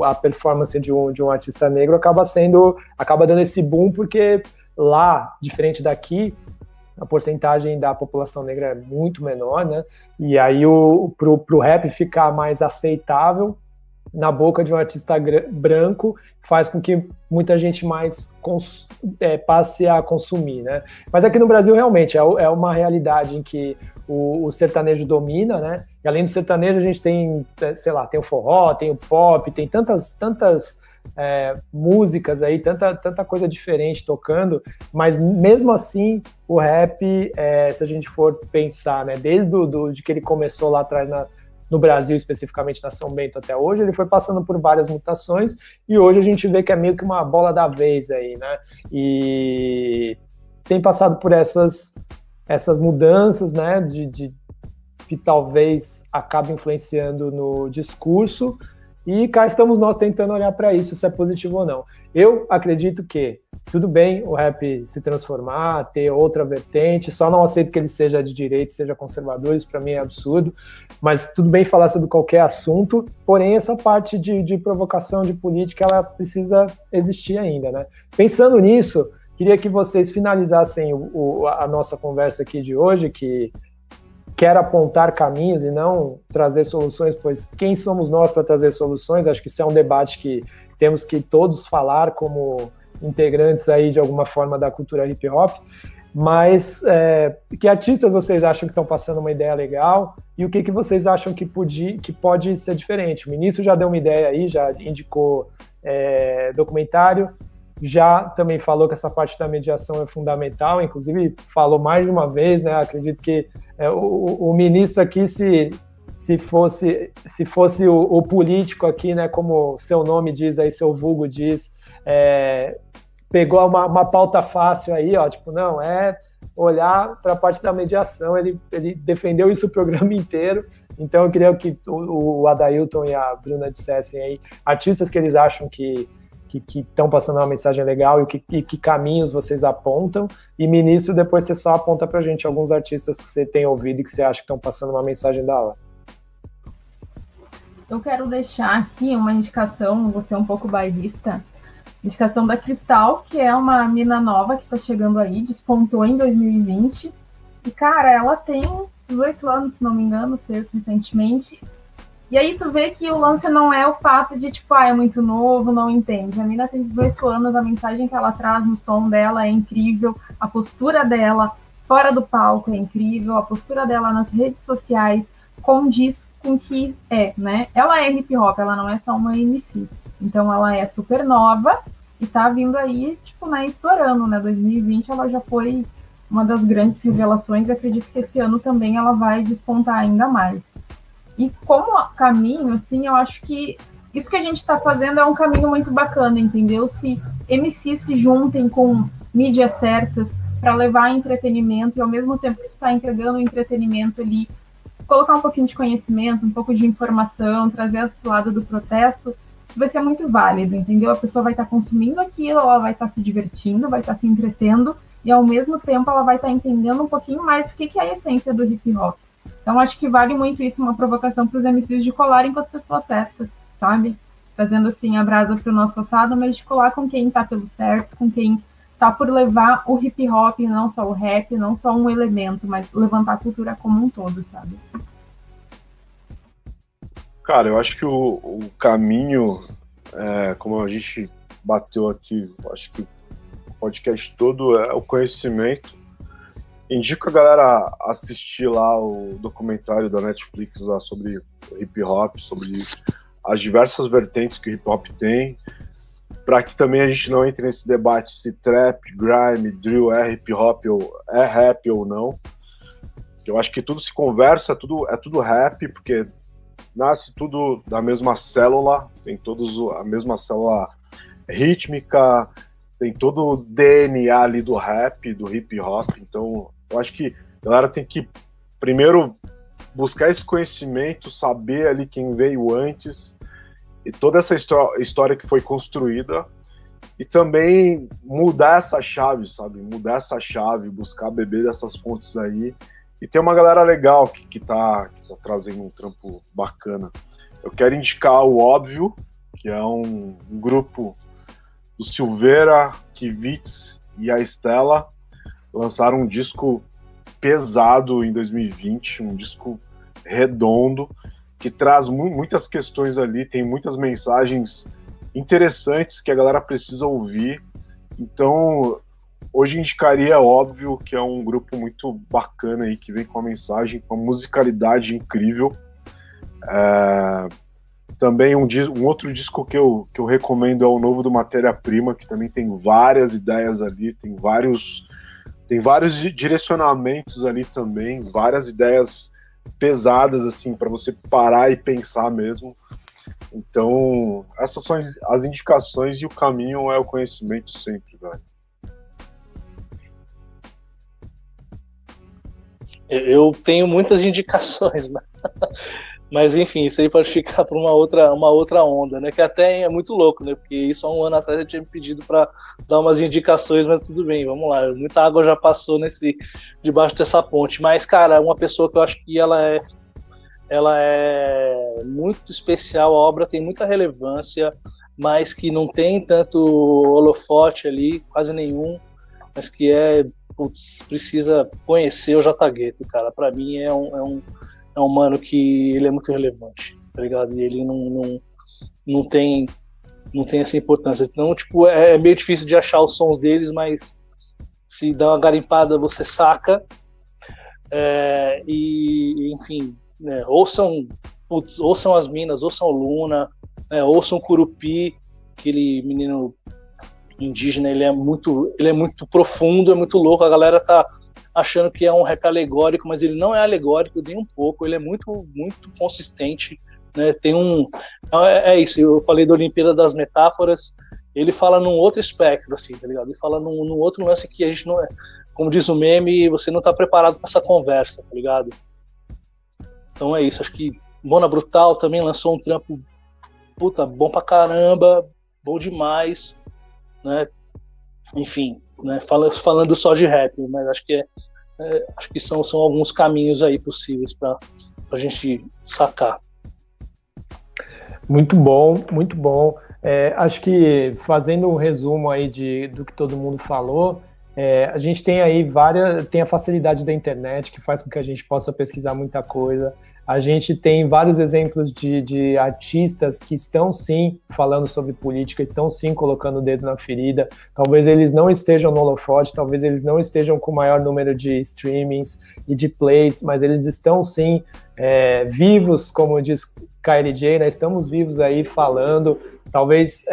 [SPEAKER 1] a performance de um artista negro, acaba dando esse boom, porque lá, diferente daqui, a porcentagem da população negra é muito menor, né? E aí, pro rap ficar mais aceitável na boca de um artista branco, faz com que muita gente mais passe a consumir, né? Mas aqui no Brasil, realmente, é uma realidade em que o sertanejo domina, né? E além do sertanejo, a gente tem, sei lá, tem o forró, tem o pop, tem tantas músicas aí, tanta coisa diferente tocando, mas mesmo assim, o rap, se a gente for pensar, né, desde de que ele começou lá atrás no Brasil, especificamente na São Bento até hoje, ele foi passando por várias mutações, e hoje a gente vê que é meio que uma bola da vez aí, né, e tem passado por essas mudanças, né, que talvez acabe influenciando no discurso, e cá estamos nós tentando olhar para isso, se é positivo ou não. Eu acredito que tudo bem o rap se transformar, ter outra vertente, só não aceito que ele seja de direita, seja conservador, isso para mim é absurdo, mas tudo bem falar sobre qualquer assunto, porém essa parte de provocação, de política, ela precisa existir ainda, né? Pensando nisso, queria que vocês finalizassem a nossa conversa aqui de hoje, que quer apontar caminhos e não trazer soluções, pois quem somos nós para trazer soluções? Acho que isso é um debate que temos que todos falar como integrantes aí de alguma forma da cultura hip hop, mas que artistas vocês acham que estão passando uma ideia legal e o que vocês acham que pode ser diferente? O ministro já deu uma ideia aí, já indicou documentário, já também falou que essa parte da mediação é fundamental, inclusive falou mais de uma vez, né? Acredito que o ministro aqui, se fosse o político aqui, né? Como seu nome diz aí, seu vulgo diz, pegou uma pauta fácil aí, ó, tipo, não, olhar para a parte da mediação, ele defendeu isso o programa inteiro, então eu queria que o Adailton e a Bruna dissessem aí artistas que eles acham que estão passando uma mensagem legal e que caminhos vocês apontam, e ministro, depois você só aponta pra gente alguns artistas que você tem ouvido e que você acha que estão passando uma mensagem da hora.
[SPEAKER 3] Eu quero deixar aqui uma indicação, vou ser um pouco bairrista, indicação da Cristal, que é uma mina nova que está chegando aí, despontou em 2020, e cara, ela tem 18 anos, se não me engano, fez recentemente. E aí tu vê que o lance não é o fato de, tipo, é muito novo, não entende. A mina tem 18 anos, a mensagem que ela traz no som dela é incrível, a postura dela fora do palco é incrível, a postura dela nas redes sociais condiz com o que né? Ela é hip hop, ela não é só uma MC. Então ela é super nova e tá vindo aí, tipo, né, estourando, né? 2020 ela já foi uma das grandes revelações e acredito que esse ano também ela vai despontar ainda mais. E como caminho, assim, eu acho que isso que a gente está fazendo é um caminho muito bacana, entendeu? Se MCs se juntem com mídias certas para levar entretenimento e ao mesmo tempo que está entregando entretenimento ali, colocar um pouquinho de conhecimento, um pouco de informação, trazer esse lado do protesto, isso vai ser muito válido, entendeu? A pessoa vai estar consumindo aquilo, ela vai estar se divertindo, vai estar se entretendo e ao mesmo tempo ela vai estar entendendo um pouquinho mais do que é a essência do hip hop. Então, acho que vale muito isso, uma provocação para os MCs de colarem com as pessoas certas, sabe? Trazendo, assim, a brasa para o nosso assado, mas de colar com quem está pelo certo, com quem está por levar o hip hop, não só o rap, não só um elemento, mas levantar a cultura como um todo, sabe?
[SPEAKER 2] Cara, eu acho que o caminho, como a gente bateu aqui, acho que o podcast todo é o conhecimento. Indico a galera assistir lá o documentário da Netflix lá sobre o hip hop, sobre as diversas vertentes que o hip hop tem, para que também a gente não entre nesse debate se trap, grime, drill é hip hop ou é rap ou não. Eu acho que tudo se conversa, é tudo rap, porque nasce tudo da mesma célula, tem todos a mesma célula rítmica, tem todo o DNA ali do rap, do hip hop. Então, eu acho que a galera tem que primeiro buscar esse conhecimento, saber ali quem veio antes e toda essa história que foi construída, e também mudar essa chave, sabe? Mudar essa chave, buscar beber dessas fontes aí. E tem uma galera legal que tá trazendo um trampo bacana. Eu quero indicar o Óbvio, que é um grupo do Silveira, Kivitz e a Estela. Lançaram um disco pesado em 2020, um disco redondo, que traz muitas questões ali, tem muitas mensagens interessantes que a galera precisa ouvir. Então, hoje indicaria Óbvio, que é um grupo muito bacana aí, que vem com uma mensagem, com uma musicalidade incrível. Também um outro disco que eu recomendo é o novo do Matéria Prima, que também tem várias ideias ali, tem vários direcionamentos ali também, várias ideias pesadas, assim, para você parar e pensar mesmo. Então, essas são as indicações, e o caminho é o conhecimento sempre, velho.
[SPEAKER 4] Eu tenho muitas indicações, mas enfim, isso aí pode ficar para uma outra onda, né? Que até é muito louco, né? Porque isso há um ano atrás eu tinha me pedido para dar umas indicações, mas tudo bem, vamos lá. Muita água já passou debaixo dessa ponte. Mas, cara, uma pessoa que eu acho que ela é muito especial, a obra tem muita relevância, mas que não tem tanto holofote ali, quase nenhum, mas que precisa conhecer o J. Gueto, cara. Para mim é um mano que ele é muito relevante, tá ligado? E ele não tem essa importância. Então, tipo, é meio difícil de achar os sons deles, mas se dá uma garimpada, você saca. Enfim, né, ouçam as Minas, ouçam Luna, né, ouçam Curupi, aquele menino indígena, ele é muito profundo, é muito louco. A galera tá achando que é um rap alegórico, mas ele não é alegórico nem um pouco, ele é muito, muito consistente, né? É isso, eu falei da Olimpíada das Metáforas, ele fala num outro espectro, assim, tá ligado? Ele fala num outro lance que a gente não é, como diz o meme, você não tá preparado para essa conversa, tá ligado? Então é isso, acho que Mona Brutal também lançou um trampo, puta, bom pra caramba, bom demais, né? Enfim, né? Falando só de rap, mas acho que são alguns caminhos aí possíveis para a gente sacar.
[SPEAKER 1] Muito bom, muito bom. Acho que fazendo um resumo aí do que todo mundo falou, a gente tem aí tem a facilidade da internet, que faz com que a gente possa pesquisar muita coisa. A gente tem vários exemplos de artistas que estão sim falando sobre política, estão sim colocando o dedo na ferida. Talvez eles não estejam no holofote, talvez eles não estejam com o maior número de streamings e de plays, mas eles estão sim vivos, como diz KLJ, né? Estamos vivos aí falando, talvez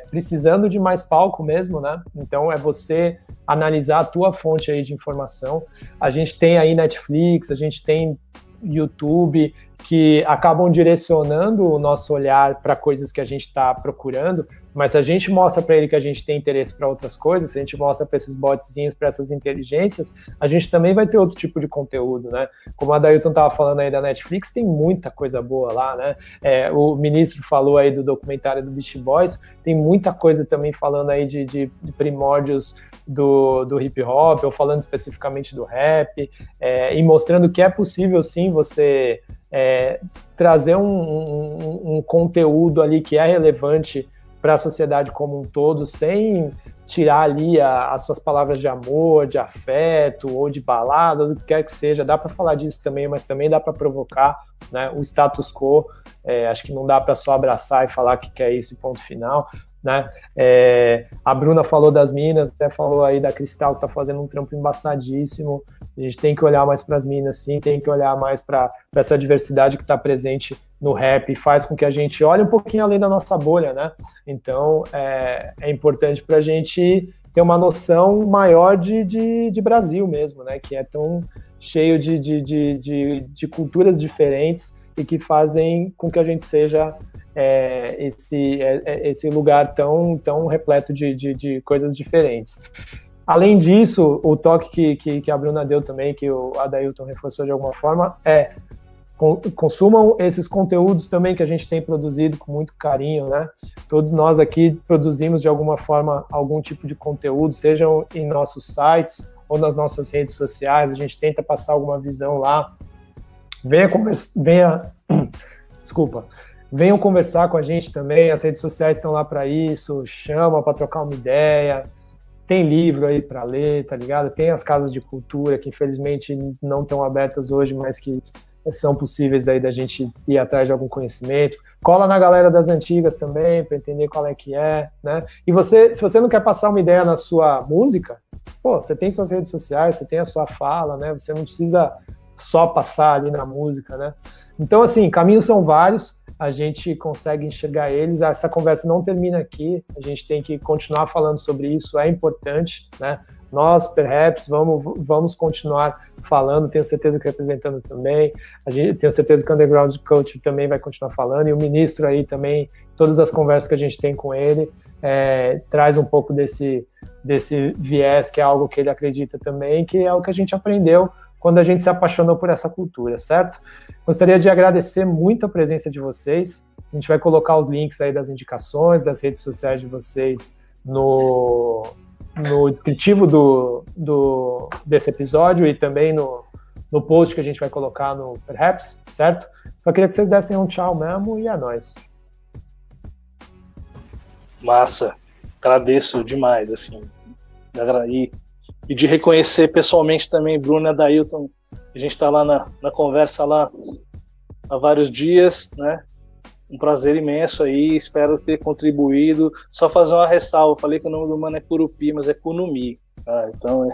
[SPEAKER 1] precisando de mais palco mesmo, né? Então é você analisar a tua fonte aí de informação. A gente tem aí Netflix, a gente tem YouTube, que acabam direcionando o nosso olhar para coisas que a gente está procurando, mas se a gente mostra para ele que a gente tem interesse para outras coisas, se a gente mostra para esses botzinhos, para essas inteligências, a gente também vai ter outro tipo de conteúdo, né? Como a Dailton estava falando aí da Netflix, tem muita coisa boa lá, né? O ministro falou aí do documentário do Beast Boys, tem muita coisa também falando aí de primórdios do hip hop, ou falando especificamente do rap, e mostrando que é possível sim você trazer um conteúdo ali que é relevante para a sociedade como um todo, sem tirar ali as suas palavras de amor, de afeto, ou de balada, ou do que quer que seja. Dá para falar disso também, mas também dá para provocar, né, o status quo. Acho que não dá para só abraçar e falar que quer isso, ponto final, né? A Bruna falou das Minas, até falou aí da Cristal, que tá fazendo um trampo embaçadíssimo. A gente tem que olhar mais para as Minas, sim, tem que olhar mais para essa diversidade que está presente no rap, e faz com que a gente olhe um pouquinho além da nossa bolha, né? Então é importante para a gente ter uma noção maior de Brasil mesmo, né? Que é tão cheio de culturas diferentes, e que fazem com que a gente seja esse lugar tão repleto de coisas diferentes. Além disso, o toque que a Bruna deu também, que o Adailton reforçou de alguma forma, consumam esses conteúdos também que a gente tem produzido com muito carinho, né? Todos nós aqui produzimos de alguma forma algum tipo de conteúdo, sejam em nossos sites ou nas nossas redes sociais, a gente tenta passar alguma visão lá. Venham conversar com a gente também, as redes sociais estão lá para isso, chama para trocar uma ideia, tem livro aí para ler, tá ligado? Tem as casas de cultura que infelizmente não estão abertas hoje, mas que são possíveis aí da gente ir atrás de algum conhecimento. Cola na galera das antigas também, para entender qual é que é, né? E se você não quer passar uma ideia na sua música, você tem suas redes sociais, você tem a sua fala, né? Você não precisa só passar ali na música, né? Então, assim, caminhos são vários, a gente consegue enxergar eles, essa conversa não termina aqui, a gente tem que continuar falando sobre isso, é importante, né? Nós, Perhaps, vamos continuar falando, tenho certeza que representando também, tenho certeza que o Underground Culture também vai continuar falando, e o ministro aí também, todas as conversas que a gente tem com ele, traz um pouco desse viés, que é algo que ele acredita também, que é o que a gente aprendeu quando a gente se apaixonou por essa cultura, certo? Gostaria de agradecer muito a presença de vocês, a gente vai colocar os links aí das indicações, das redes sociais de vocês no descritivo desse episódio e também no post que a gente vai colocar no Perhaps, certo? Só queria que vocês dessem um tchau mesmo e é nóis.
[SPEAKER 4] Massa, agradeço demais, assim, e de reconhecer pessoalmente também Bruno e Adailton, a gente está lá na conversa lá há vários dias, né? Um prazer imenso aí, espero ter contribuído. Só fazer uma ressalva, eu falei que o nome do mano é Curupi, mas é Kunumi. Então, de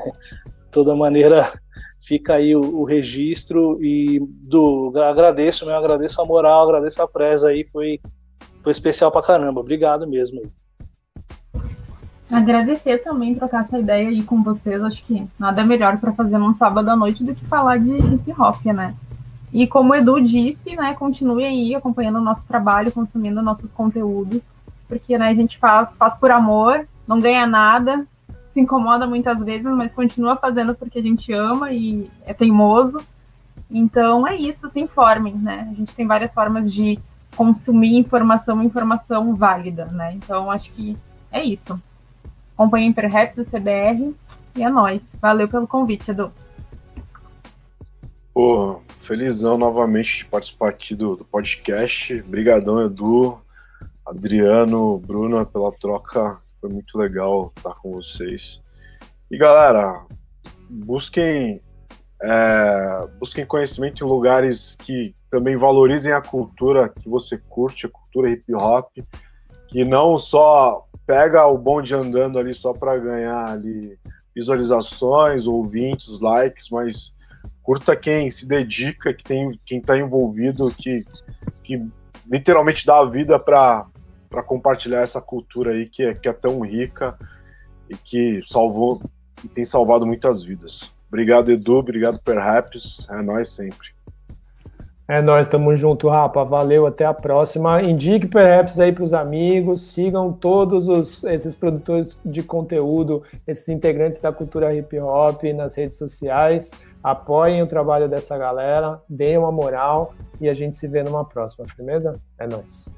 [SPEAKER 4] toda maneira, fica aí o registro e agradeço a moral, agradeço a presa aí, foi especial pra caramba. Obrigado mesmo aí.
[SPEAKER 3] Agradecer também, trocar essa ideia aí com vocês, acho que nada melhor para fazer num sábado à noite do que falar de hip hop, né? E como o Edu disse, né, continue aí acompanhando o nosso trabalho, consumindo nossos conteúdos, porque, né, a gente faz por amor, não ganha nada, se incomoda muitas vezes, mas continua fazendo porque a gente ama e é teimoso. Então é isso, se informem, né? A gente tem várias formas de consumir informação válida, né? Então acho que é isso. Acompanhem Perhaps do CBR e é nóis. Valeu pelo convite, Edu.
[SPEAKER 2] Pô, felizão novamente de participar aqui do podcast. Brigadão, Edu, Adriano, Bruna, pela troca. Foi muito legal estar com vocês. E galera, busquem conhecimento em lugares que também valorizem a cultura que você curte, a cultura hip hop, que não só pega o bonde andando ali só para ganhar ali visualizações, ouvintes, likes, mas curta quem se dedica, quem está envolvido, que literalmente dá a vida para compartilhar essa cultura aí que é tão rica e que tem salvado muitas vidas. Obrigado, Edu, obrigado, Perhaps, é nóis sempre.
[SPEAKER 1] É nóis, tamo junto, Rapa, valeu, até a próxima. Indique Perhaps aí para os amigos, sigam todos esses produtores de conteúdo, esses integrantes da cultura hip hop nas redes sociais, apoiem o trabalho dessa galera, deem uma moral e a gente se vê numa próxima, firmeza? É nóis.